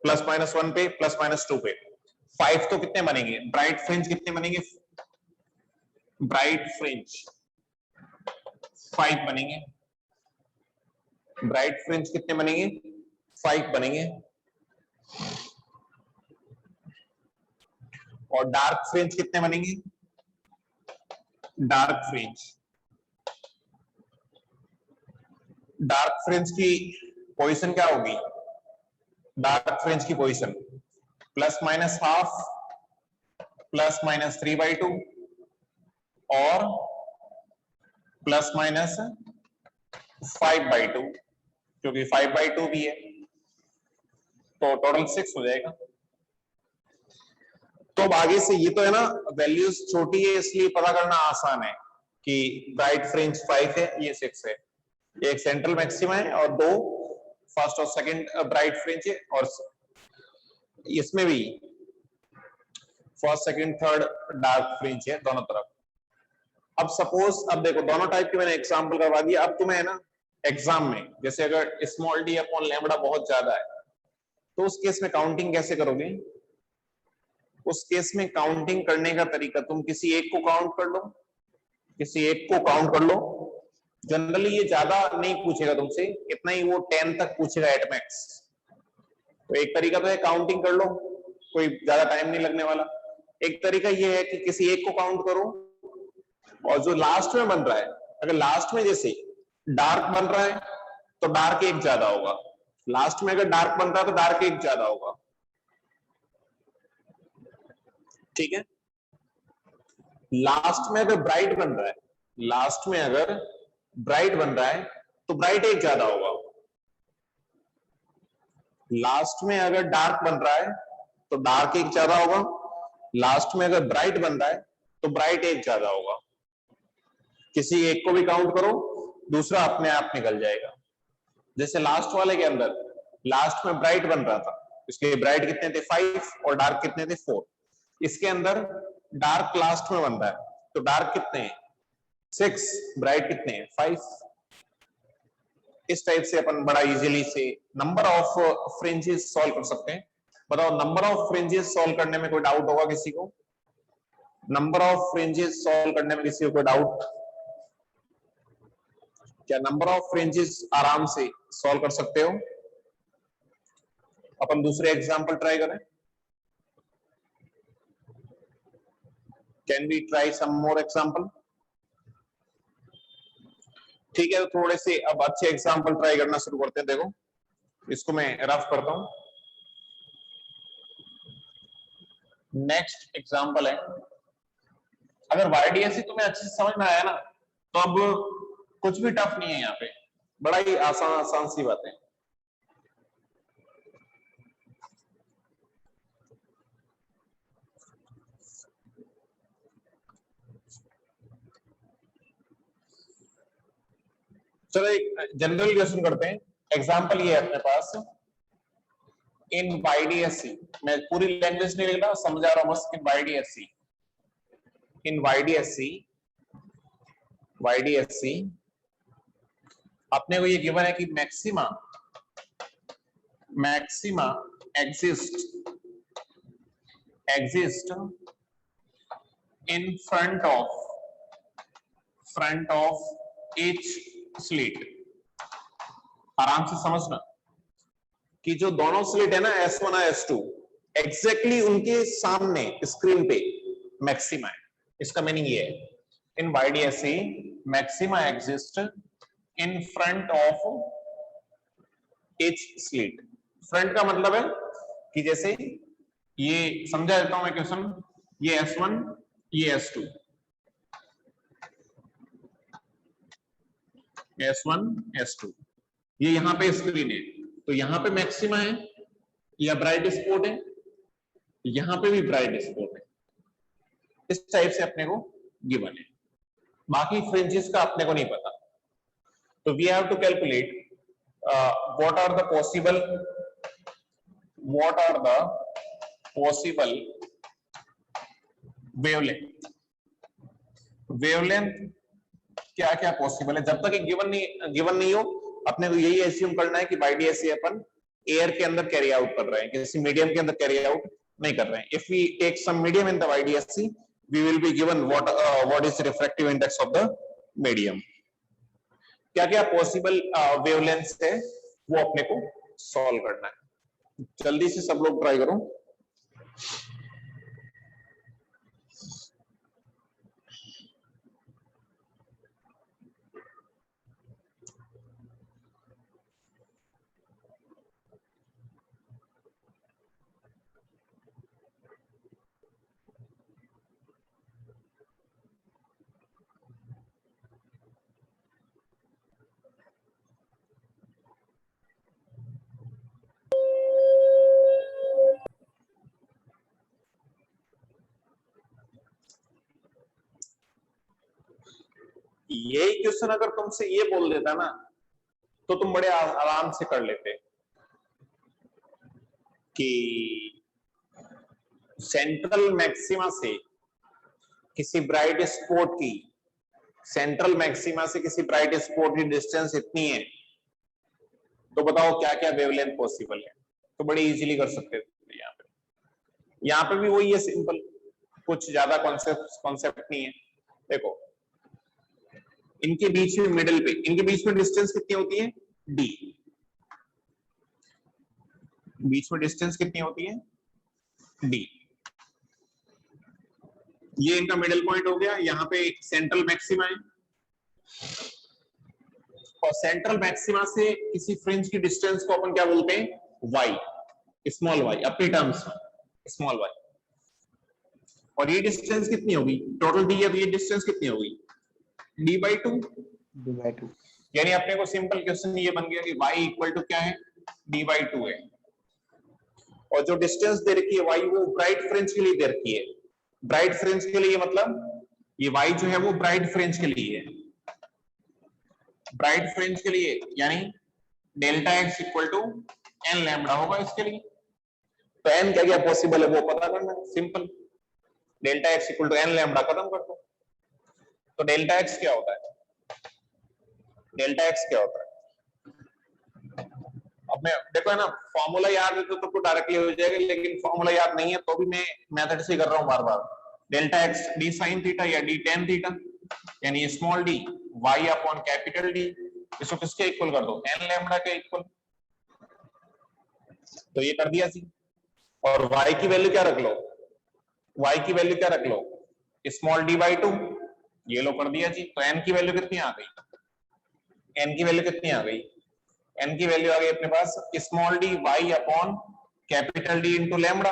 +-1 पे +-2 पे 5 तो कितने बनेंगे, ब्राइट फ्रिंज कितने बनेंगे, ब्राइट फ्रिंज 5 बनेंगे, ब्राइट फ्रिंज कितने बनेंगे, 5 बनेंगे, और डार्क फ्रिंज कितने बनेंगे, डार्क फ्रिंज की पोजीशन क्या होगी, डार्क फ्रिंज की पोजीशन +-½ +-3/2 और +-5/2, क्योंकि 5/2 भी है, तो टोटल 6 हो जाएगा। तो अब आगे से ये तो है ना, वैल्यूज छोटी है इसलिए पता करना आसान है कि ब्राइट फ्रिंज 5 है, ये 6 है, एक सेंट्रल मैक्सिमा है और 2 फर्स्ट और सेकंड ब्राइट फ्रिंज है, और इसमें भी first second third dark fringe है दोनों तरफ। अब सपोज, अब देखो दोनों टाइप के मैंने एग्जांपल करवा दिया, अब तुम्हें है ना एग्जाम में, जैसे अगर स्मॉल d अपॉन लैम्बडा बहुत ज्यादा है तो उस केस में काउंटिंग कैसे करोगे, उस केस में काउंटिंग करने का तरीका, तुम किसी एक को काउंट कर लो, किसी एक को काउंट कर लो, जनरली ये ज्यादा नहीं पूछेगा तुमसे, इतना ही वो 10 तक पूछेगा एट मैक्स, तो एक तरीका तो है काउंटिंग कर लो, कोई ज्यादा टाइम नहीं लगने वाला। एक तरीका ये है कि किसी एक को काउंट करो, और जो लास्ट में बन रहा है, अगर लास्ट में जैसे डार्क बन रहा है तो डार्क एक ज्यादा होगा, लास्ट में अगर डार्क बन रहा है तो डार्क एक ज्यादा होगा, ठीक है। लास्ट में अगर ब्राइट बन रहा है, लास्ट में अगर ब्राइट बन रहा है तो ब्राइट एक ज्यादा होगा, लास्ट में अगर डार्क बन रहा है तो डार्क एक ज्यादा होगा, लास्ट में अगर ब्राइट बन रहा है तो ब्राइट एक ज्यादा होगा। किसी एक को भी काउंट करो, दूसरा अपने आप निकल जाएगा। जैसे लास्ट वाले के अंदर लास्ट में ब्राइट बन रहा था, इसलिए ब्राइट कितने थे 5 और डार्क कितने थे 4। इसके अंदर डार्क लास्ट में बन रहा है तो डार्क कितने हैं 6, ब्राइट कितने हैं 5। इस टाइप से अपन बड़ा इजीली से नंबर ऑफ फ्रिंजेस सॉल्व कर सकते हैं। बताओ, नंबर ऑफ फ्रिंजेस सॉल्व करने में कोई डाउट होगा किसी को? नंबर ऑफ फ्रिंजेस सॉल्व करने में किसी को कोई डाउट? क्या नंबर ऑफ फ्रिंजेस आराम से सॉल्व कर सकते हो? अपन दूसरे एग्जांपल ट्राई करें। Can we try some more example? ठीक है, तो थोड़े से अब अच्छे एग्जांपल ट्राई करना शुरू करते हैं। देखो, इसको मैं रफ करता हूं। नेक्स्ट एग्जांपल है, अगर YDSC तुम्हें अच्छे से समझ में आया ना तो अब कुछ भी टफ नहीं है, यहाँ पे बड़ा ही आसान आसान सी बात है। चलो एक जनरल क्वेश्चन करते हैं। एग्जांपल ये है अपने पास, इन YDSC, मैं पूरी लैंग्वेज नहीं लिख रहा, समझा रहा हूं बस। इन YDSC अपने को ये गिवन है कि maxima exist in front of each slit. आराम से समझना कि जो दोनों स्लिट है ना S1 और S2, एग्जैक्टली उनके सामने स्क्रीन पे मैक्सिमा है। इसका मीनिंग ये है, इन YDSC maxima exist in front of each slit. Front का मतलब है कि जैसे ये समझा देता हूं मैं क्वेश्चन, ये S1 ये S2, S1 S2, ये यहां पे स्क्रीन है, तो यहां पे मैक्सिमा है या ब्राइट स्पॉट है, यहां पे भी ब्राइट स्पॉट है। इस टाइप से अपने को गिवन है, बाकी फ्रिंजेस का अपने को नहीं पता। तो we have to calculate what are the possible wavelength क्या क्या पॉसिबल है। जब तक एक गिवन नहीं हो, अपने को यही एज्यूम करना है कि YDSC अपन एयर के अंदर कैरी आउट कर रहे हैं, किसी मीडियम के अंदर कैरी आउट नहीं कर रहे हैं। If we take some medium in the YDSC, we will be given what is refractive index of the medium. क्या क्या पॉसिबल वेवलेंथ्स है वो अपने को सॉल्व करना है। जल्दी से सब लोग ट्राई करो। यही क्वेश्चन अगर तुमसे ये बोल देता ना तो तुम बड़े आराम से कर लेते कि सेंट्रल मैक्सिमा से किसी ब्राइट स्पॉट की डिस्टेंस इतनी है, तो बताओ क्या क्या वेवलेंथ पॉसिबल है। तो बड़ी इजीली कर सकते थे। यहाँ पे भी वही है, सिंपल, कुछ ज्यादा कॉन्सेप्ट नहीं है। देखो इनके बीच में मिडिल पे, इनके बीच में डिस्टेंस कितनी होती है, d। बीच में डिस्टेंस कितनी होती है, d। ये इनका मिडिल पॉइंट हो गया। यहाँ पे सेंट्रल मैक्सिमा है, और सेंट्रल मैक्सिमा से किसी फ्रिंज की डिस्टेंस को अपन क्या बोलते हैं, y, स्मॉल y, अपनी टर्म्स में स्मॉल y। और ये डिस्टेंस कितनी होगी, टोटल d है, तो ये डिस्टेंस कितनी होगी, d/2। यानी अपने को सिंपल क्वेश्चन ये बन गया कि y इक्वल टू क्या है, d/2 है। और जो डिस्टेंस दे रखी है y, वो ब्राइट फ्रिंज के लिए दे रखी है। ब्राइट फ्रिंज के लिए मतलब ये y जो है वो ब्राइट फ्रिंज के लिए है, ब्राइट फ्रिंज के लिए, यानी delta x equal to n lambda होगा इसके लिए। तो n क्या क्या पॉसिबल है वो पता करना है, simple, delta x equal to n lambda, खत्म कर दो। तो डेल्टा x क्या होता है, डेल्टा x क्या होता है। अब मैं देखो है ना, फॉर्मूला याद है तो तुमको डायरेक्टली हो जाएगा, लेकिन फॉर्मूला याद नहीं है तो भी मैं मेथड से कर रहा हूं बार बार। Delta x d sin theta या d tan थीटा, यानी small d y upon capital D, इसको किसके इक्वल कर दो, n लैम्बडा के इक्वल। तो ये कर दिया सी। और y की वैल्यू क्या रख लो, y की वैल्यू क्या रख लो, स्मॉल d/2, ये लो कर दिया जी। तो n की वैल्यू कितनी आ गई, n की वैल्यू कितनी आ गई, n की वैल्यू आ गई अपने पास small d y upon capital D into lambda.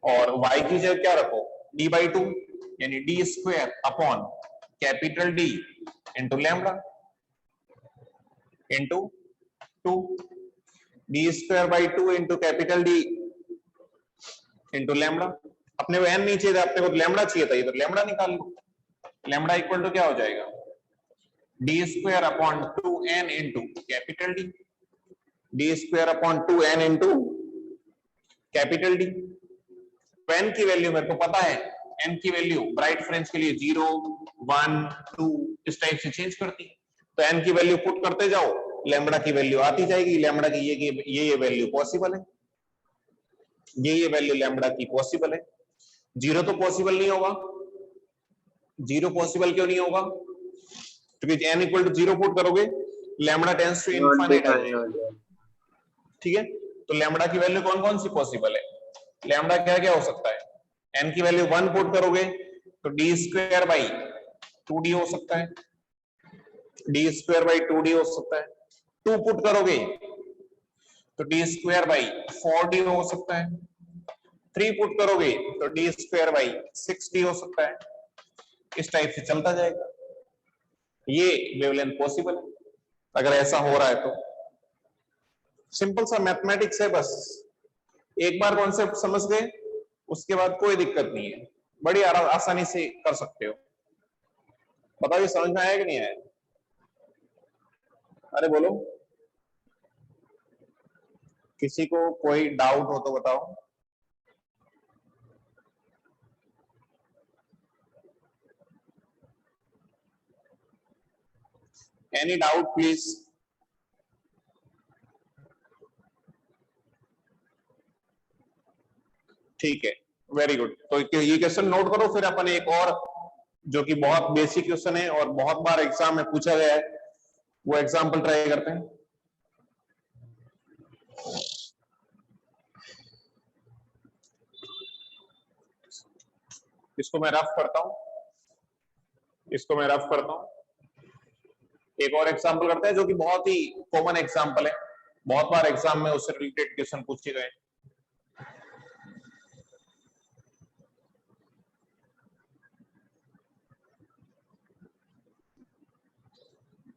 और y की जगह क्या रखो, d/2 यानी d square upon capital D into lambda into 2, d square by 2 into capital D into lambda. अपने को n नहीं चाहिए था, अपने को लैम्बडा चाहिए था, ये तो लैम्बडा निकाल लो। लैम्बडा इक्वल टू क्या हो जाएगा, d square upon 2n into capital D, d square upon 2n into capital D। तो n की वैल्यू मेरे को पता है, n की वैल्यू ब्राइट फ्रेंच के लिए 0 1 2 इस टाइप से चेंज करती है। तो n की वैल्यू पुट करते जाओ, लैम्बडा की वैल्यू आती जाएगी। लैम्बडा की ये वैल्यू पॉसिबल है, ये वैल्यू लैम्बडा की पॉसिबल है। 0 तो पॉसिबल नहीं होगा, 0 पॉसिबल क्यों नहीं होगा, क्योंकि n इक्वल टू 0 पुट करोगे लैम्बडा टेंड्स टू इनफाइनाइट आ जाएगा। ठीक है, तो लैम्बडा की वैल्यू कौन कौन सी पॉसिबल है, लैम्बडा क्या क्या हो सकता है, n की वैल्यू 1 पुट करोगे तो d स्क्वायर बाई 2d हो सकता है, d स्क्वायर बाई 2d हो सकता है। 2 पुट करोगे तो d स्क्वायर बाई 4d हो सकता है। 3 पुट करोगे तो d स्क्वायर बाई 6d हो सकता है। इस टाइप से चलता जाएगा, ये वेवलेंथ पॉसिबल है अगर ऐसा हो रहा है तो। सिंपल सा मैथमेटिक्स है, बस एक बार कॉन्सेप्ट समझ गए उसके बाद कोई दिक्कत नहीं है, बड़ी आसानी से कर सकते हो। बताइए समझ में आया कि नहीं आया, अरे बोलो, किसी को कोई डाउट हो तो बताओ। Any doubt please. ठीक है, वेरी गुड। तो ये क्वेश्चन नोट करो, फिर अपन एक और जो कि बहुत बेसिक क्वेश्चन है और बहुत बार एग्जाम में पूछा गया है, वो एग्जाम्पल ट्राई करते हैं। इसको मैं रफ करता हूं, इसको मैं रफ करता हूं। एक और एग्जाम्पल करते हैं जो कि बहुत ही कॉमन एग्जाम्पल है, बहुत बार एग्जाम में उससे रिलेटेड क्वेश्चन पूछे गए।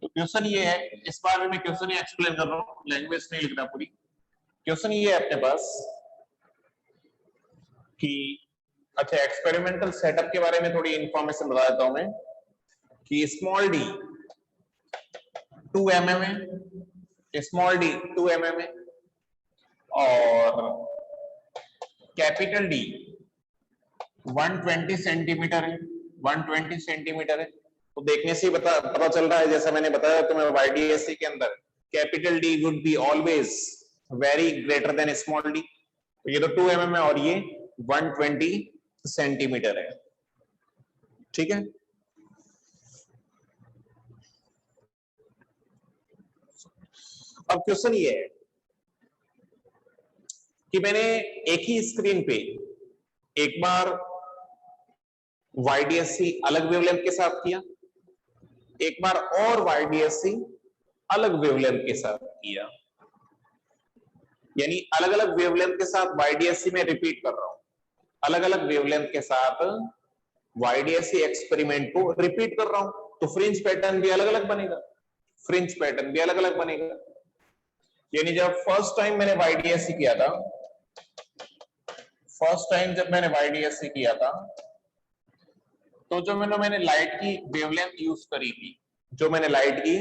तो क्वेश्चन ये है, इस बार में मैं क्वेश्चन ही एक्सप्लेन कर रहा हूँ, लैंग्वेज नहीं लिख रहा पूरी। क्वेश्चन ये है अपने पास कि, अच्छा एक्सपेरिमेंटल सेटअप के बारे में थोड़ी इंफॉर्मेशन बता देता हूं मैं कि स्मॉल डी 2 mm है, स्मॉल डी 2 mm है और कैपिटल डी 120 सेंटीमीटर है, 120 सेंटीमीटर है। तो देखने से ही पता चल रहा है, जैसा मैंने बताया तुम्हें YDSC के अंदर capital D would be always very greater than small D. तो ये तो 2 mm है और ये 120 सेंटीमीटर है। ठीक है, अब क्वेश्चन ये है कि मैंने एक ही स्क्रीन पे एक बार YDSC अलग वेवलेंथ के साथ किया, एक बार और YDSC अलग वेवलेंथ के साथ किया, यानी अलग अलग वेवलेंथ के साथ YDSC में रिपीट कर रहा हूं, अलग अलग वेवलेंथ के साथ YDSC एक्सपेरिमेंट को रिपीट कर रहा हूं, तो फ्रिंज पैटर्न भी अलग अलग बनेगा, फ्रिंज पैटर्न भी अलग अलग बनेगा। यानी जब फर्स्ट टाइम मैंने YDSC किया था, फर्स्ट टाइम जब मैंने YDSC किया था तो जो मैंने लाइट की वेवलेंथ यूज करी थी, जो मैंने लाइट की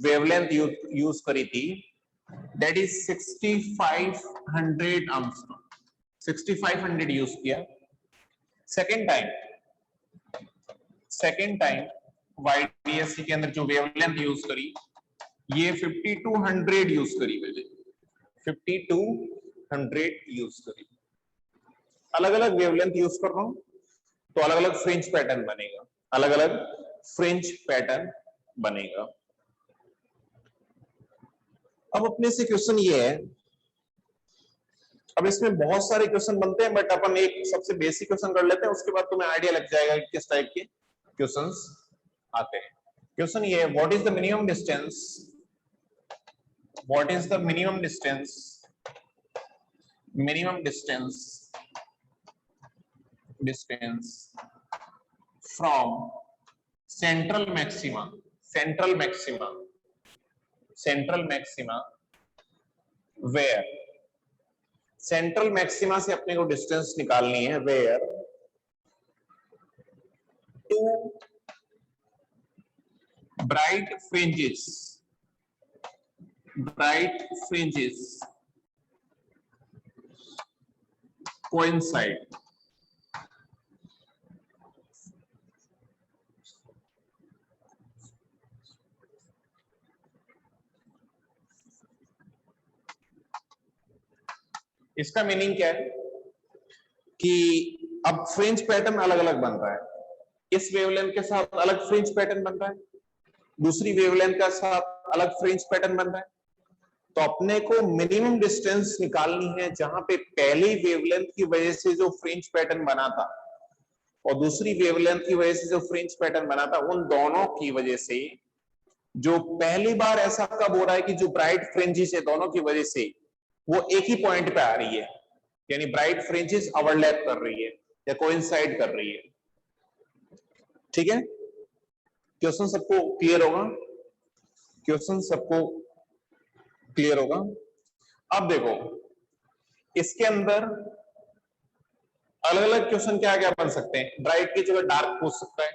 वेवलेंथ यूज करी थी, दैट इज 6500 एंगस्ट्रॉम, 6500 यूज किया। सेकेंड टाइम YDSC के अंदर जो वेवलेंथ यूज करी, ये 5200 यूज करी, मैंने 5200 यूज करी। अलग अलग वेवलेंथ यूज कर रहा हूं तो अलग अलग फ्रिंज पैटर्न बनेगा, अलग अलग फ्रिंज पैटर्न बनेगा। अब अपने से क्वेश्चन ये है, अब इसमें बहुत सारे क्वेश्चन बनते हैं बट अपन एक सबसे बेसिक क्वेश्चन कर लेते हैं, उसके बाद तुम्हें आइडिया लग जाएगा कि किस टाइप के क्वेश्चंस आते हैं। क्वेश्चन ये है, what is the minimum distance, what is the minimum distance distance from central maxima where central maxima से अपने को डिस्टेंस निकालनी है where two bright fringes coincide. इसका मीनिंग क्या है कि अब फ्रिंज पैटर्न अलग अलग बन रहा है, इस वेवलेंथ के साथ अलग फ्रिंज पैटर्न बन रहा है, दूसरी वेवलेंथ के साथ अलग फ्रिंज पैटर्न बन रहा है। तो अपने को मिनिमम डिस्टेंस निकालनी है जहां पे पहली वेवलेंथ की वजह से जो फ्रिंज पैटर्न बना था और दूसरी वेवलेंथ की वजह से जो फ्रिंज पैटर्न बना था, उन दोनों की वजह से जो पहली बार ऐसा कब हो रहा है कि जो ब्राइट फ्रिंजेस है दोनों की वजह से वो एक ही पॉइंट पे आ रही है, यानी ब्राइट फ्रिंजेस ओवरलैप कर रही है या कोइंसाइड कर रही है। ठीक है, क्वेश्चन सबको क्लियर होगा? क्वेश्चन सबको क्लियर होगा? अब देखो इसके अंदर अलग अलग क्वेश्चन क्या क्या बन सकते हैं। ब्राइट की जगह डार्क पूछ सकता है,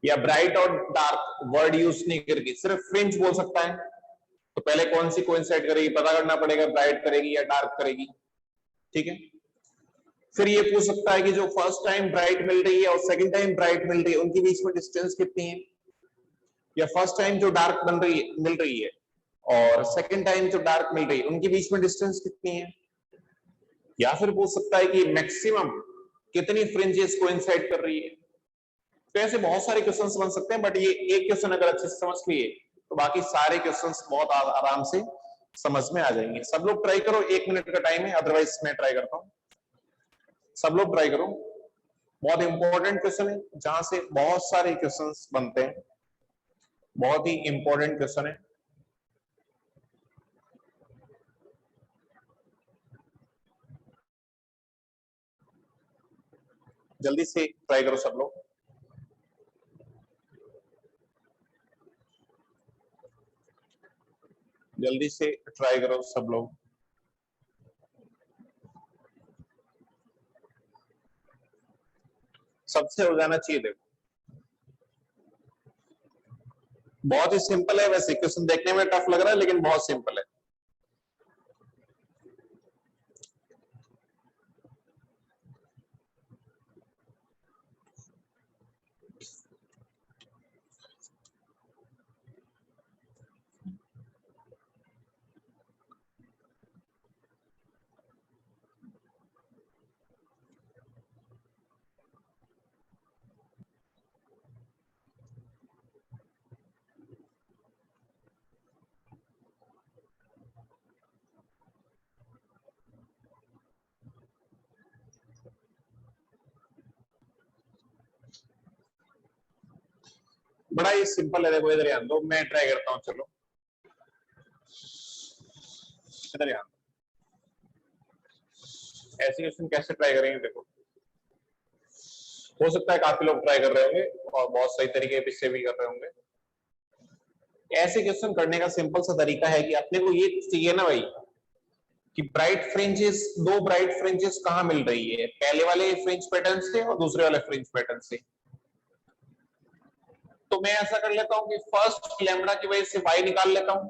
या ब्राइट और डार्क वर्ड यूज नहीं करके सिर्फ फ्रिंज बोल सकता है। तो पहले कौन सी कोइंसाइड करेगी पता करना पड़ेगा, ब्राइट करेगी या डार्क करेगी। ठीक है, फिर ये पूछ सकता है कि जो फर्स्ट टाइम ब्राइट मिल रही है और सेकंड टाइम ब्राइट मिल रही है उनके बीच में डिस्टेंस कितनी है, या फर्स्ट टाइम जो डार्क मिल रही है और सेकंड टाइम जो डार्क मिल रही है उनके बीच में डिस्टेंस कितनी है। या फिर पूछ सकता है कि मैक्सिमम कितनी फ्रिंजेस कोइंसाइड कर रही है। तो ऐसे बहुत सारे क्वेश्चंस बन सकते हैं, बट ये एक क्वेश्चन अगर अच्छे से समझ लिए तो बाकी सारे क्वेश्चंस बहुत आराम से समझ में आ जाएंगे। सब लोग ट्राई करो, 1 मिनट का टाइम है, अदरवाइज मैं ट्राई करता हूं। सब लोग ट्राई करो, बहुत इंपॉर्टेंट क्वेश्चन है जहां से बहुत सारे क्वेश्चंस बनते हैं, बहुत ही इंपॉर्टेंट क्वेश्चन है। जल्दी से ट्राई करो सब लोग। जल्दी से ट्राई करो सब लोग। सबसे हो जाना चाहिए। देखो बहुत ही सिंपल है, वैसे क्वेश्चन देखने में टफ लग रहा है लेकिन बहुत सिंपल है। बड़ा ही सिंपल है। देखो इधर ध्यान दो, मैं ट्राई करता हूं। चलो इधर ध्यान दो, ऐसे क्वेश्चन कैसे ट्राई करेंगे। देखो हो सकता है काफी लोग ट्राई कर रहे होंगे और बहुत सही तरीके से भी कर रहे होंगे। ऐसे क्वेश्चन करने का सिंपल सा तरीका है कि अपने को ये चाहिए ना भाई कि ब्राइट फ्रिंजेस, दो ब्राइट फ्रिंजेस कहां मिल रही है, पहले वाले फ्रिंज पैटर्न से और दूसरे वाले फ्रिंज पैटर्न से। तो मैं ऐसा कर लेता हूं कि फर्स्ट लैम्बडा की वजह से y निकाल लेता हूं,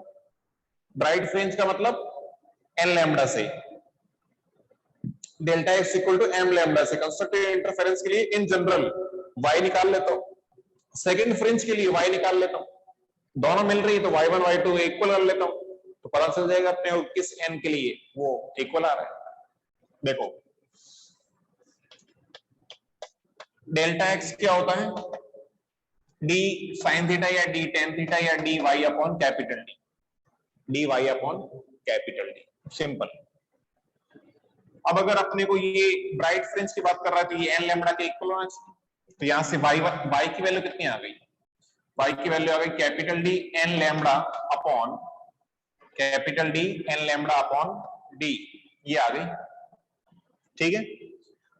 ब्राइट फ्रिंज का मतलब n लैम्बडा से, delta x equal to m lambda से। कंस्ट्रक्टिव इंटरफेरेंस के लिए इन जनरल y निकाल लेता हूं, सेकंड फ्रिंज के लिए y निकाल लेता हूं, दोनों मिल रही है तो y1 y2 इक्वल कर लेता हूं, तो पता चल जाएगा अपने को किस n के लिए वो इक्वल आ रहा है। देखो डेल्टा x क्या होता है, d sin थीटा या d tan थीटा या dy upon capital D, dy upon capital D, simple. अब अगर अपने को ये ब्राइट फ्रिंज की बात कर रहा है तो ये n लैम्बडा के इक्वल होना चाहिए। तो यहां से y की वैल्यू कितनी आ गई, y की वैल्यू आ गई capital D n lambda upon capital D n lambda upon d, ये आ गई। ठीक है,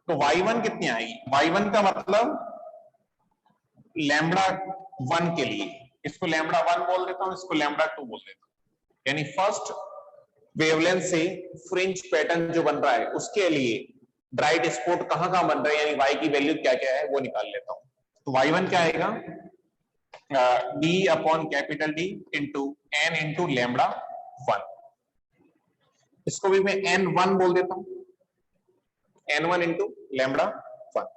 तो y1 कितनी आएगी? y1 का मतलब लैम्बडा 1 के लिए, इसको लैम्बडा 1 बोल देता हूं, इसको लैम्बडा 2 बोल देता हूं। यानी फर्स्ट वेवलेंथ से फ्रिंज पैटर्न जो बन रहा है उसके लिए ब्राइट स्पॉट कहां कहां बन रहा है, यानी y की वैल्यू क्या क्या है वो निकाल लेता हूं। तो y1 क्या आएगा? d upon capital D into n into lambda 1। इसको भी मैं n1 बोल देता हूं, n1 इंटू लैम्बडा 1।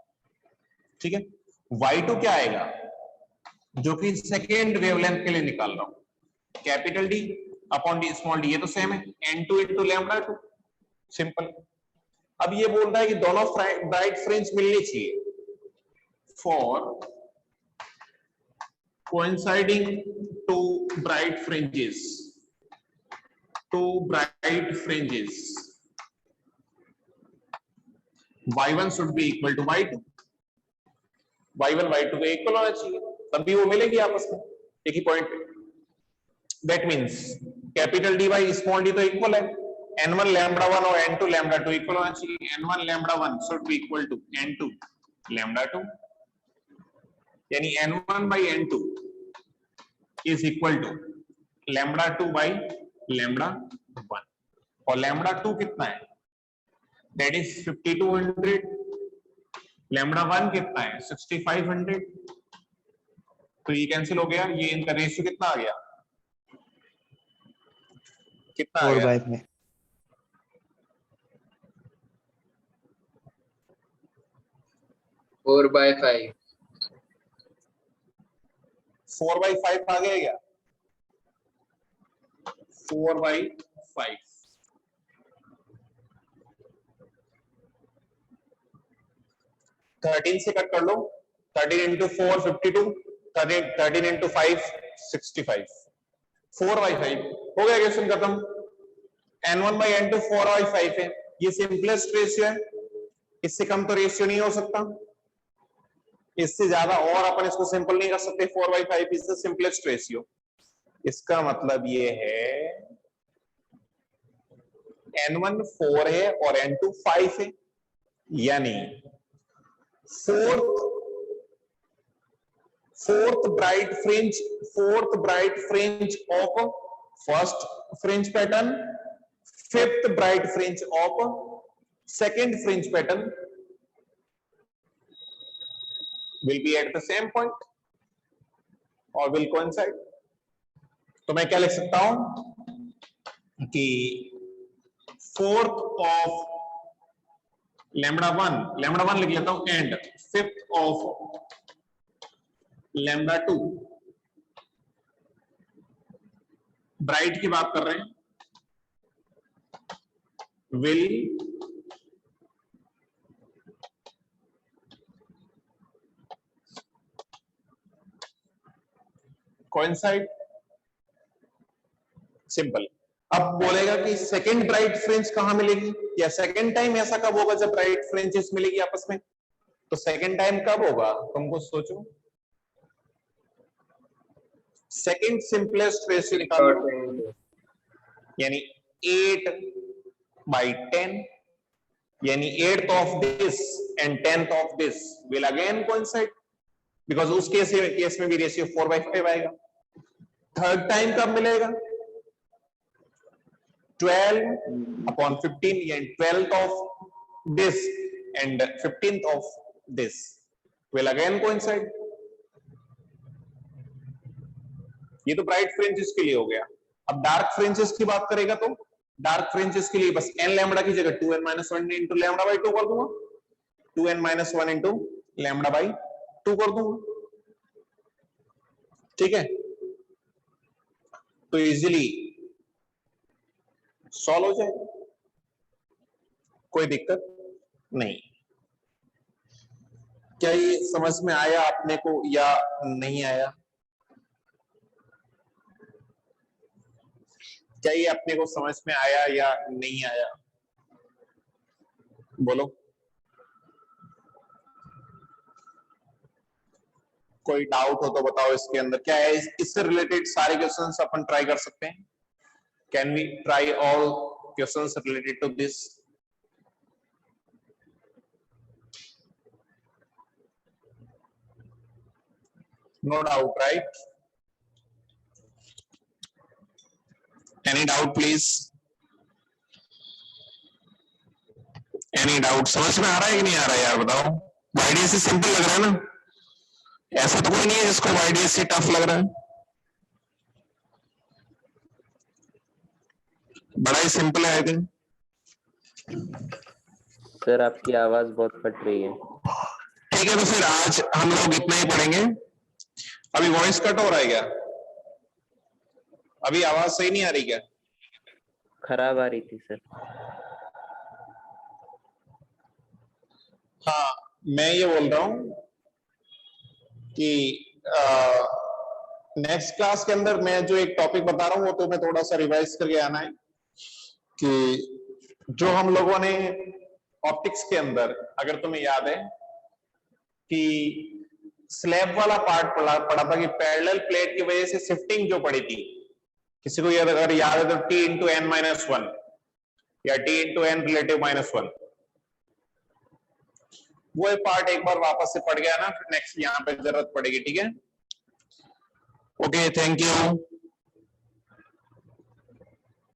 ठीक है। y2 क्या आएगा? जो कि सेकेंड वेवलेंथ के लिए निकाल रहा हूं, capital D upon D small d, ये तो सेम है, n2 इंटू लैम्बडा 2। सिंपल। अब ये बोल रहा है कि दोनों ब्राइट फ्रिंज मिलनी चाहिए for coinciding two bright fringes, y1 should be equal to y2, y1 y2 के इक्वल होना चाहिए, तभी वो मिलेगी आपस में एक ही पॉइंट पे। That means capital D by small d तो इक्वल है, n1 लैम्बडा 1 और n2 लैम्बडा 2 इक्वल होना चाहिए। n1 lambda 1 should be equal to n2 lambda 2, यानी n1 by n2 is equal to lambda 2 by lambda 1। और lambda 2 कितना है? That is 5200। Lambda 1 कितना है? 6500। तो ये कैंसिल हो गया, ये इनका रेशियो कितना आ गया? कितना आ गया? 4/5 में 4/5 4/5 आ गया क्या? 4/5 13 से कट कर लो, 13 इंटू 4 52, 13 इंटू 5 65, 4/5 हो गया। क्वेश्चन खत्म। n1 बाई n2 4/5 है, ये सिंपलेस्ट रेशियो है, इससे कम तो रेशियो नहीं हो सकता, इससे ज्यादा और अपन इसको सिंपल नहीं कर सकते। 4/5 इज द सिंपलेस्ट रेशियो। इसका मतलब ये है n1 4 है और n2 5 है, यानी fourth bright fringe of first fringe pattern, fifth bright fringe of second fringe pattern will be at the same point or will coincide। तो मैं क्या लिख सकता हूं कि फोर्थ ऑफ लैम्बडा 1 लिख लेता हूं, and fifth of lambda 2, bright की बात कर रहे हैं, विल कोइंसाइड। सिंपल। अब बोलेगा कि सेकंड ब्राइट फ्रिंज कहां मिलेगी, या सेकंड टाइम ऐसा कब होगा जब ब्राइट फ्रिंजेस मिलेगी आपस में? तो सेकंड टाइम कब होगा तुमको सोचो। सेकंड सिंपलेस्ट रेशियो निकालो, यानी 8/10, यानी 8th of this and 10th of this will again coincide, because उस केस में भी रेशियो 4/5 आएगा। थर्ड टाइम कब मिलेगा? 12/15, यानी 12th of this and 15th of this will again coincide। ये तो ब्राइट फ्रिंजेस के लिए हो गया। अब डार्क फ्रिंजेस की बात करेगा तो डार्क फ्रिंजेस के लिए बस n लैम्बडा की जगह 2n-1 इंटू लैम्बडा बाई 2 कर दूंगा, 2n-1 इंटू लैम्बडा बाई 2 कर दूंगा। ठीक है, तो इजीली सॉल्व हो जाएगा, कोई दिक्कत नहीं। क्या ये समझ में आया आपने को या नहीं आया? क्या ये अपने को समझ में आया या नहीं आया? बोलो। कोई डाउट हो तो बताओ इसके अंदर क्या है। इससे रिलेटेड सारे क्वेश्चंस अपन ट्राई कर सकते हैं। Can we try all questions related to this? No doubt right? Any doubt please? Any doubt? समझ में आ रहा है कि नहीं आ रहा है यार बताओ? वाईडीएससी सिंपल लग रहा है ना? ऐसा तो कोई नहीं है जिसको वाईडीएससी टफ लग रहा है, बड़ा ही सिंपल है आई थिंक। सर आपकी आवाज बहुत कट रही है। ठीक है, तो फिर आज हम लोग इतना ही पढ़ेंगे। अभी वॉइस कट हो रहा है क्या? अभी आवाज सही नहीं आ रही क्या? खराब आ रही थी सर। हाँ, मैं ये बोल रहा हूं कि नेक्स्ट क्लास के अंदर मैं जो एक टॉपिक बता रहा हूं वो तो मैं थोड़ा सा रिवाइज करके आना है कि जो हम लोगों ने ऑप्टिक्स के अंदर, अगर तुम्हें याद है कि स्लैब वाला पार्ट पढ़ा था कि पैरेलल प्लेट की वजह से शिफ्टिंग जो पड़ी थी, किसी को अगर याद है तो T into N minus one या T into N relative minus one, वो पार्ट एक बार वापस से पढ़ गया ना, फिर नेक्स्ट यहाँ पे जरूरत पड़ेगी। ठीक है, ओके, थैंक यू।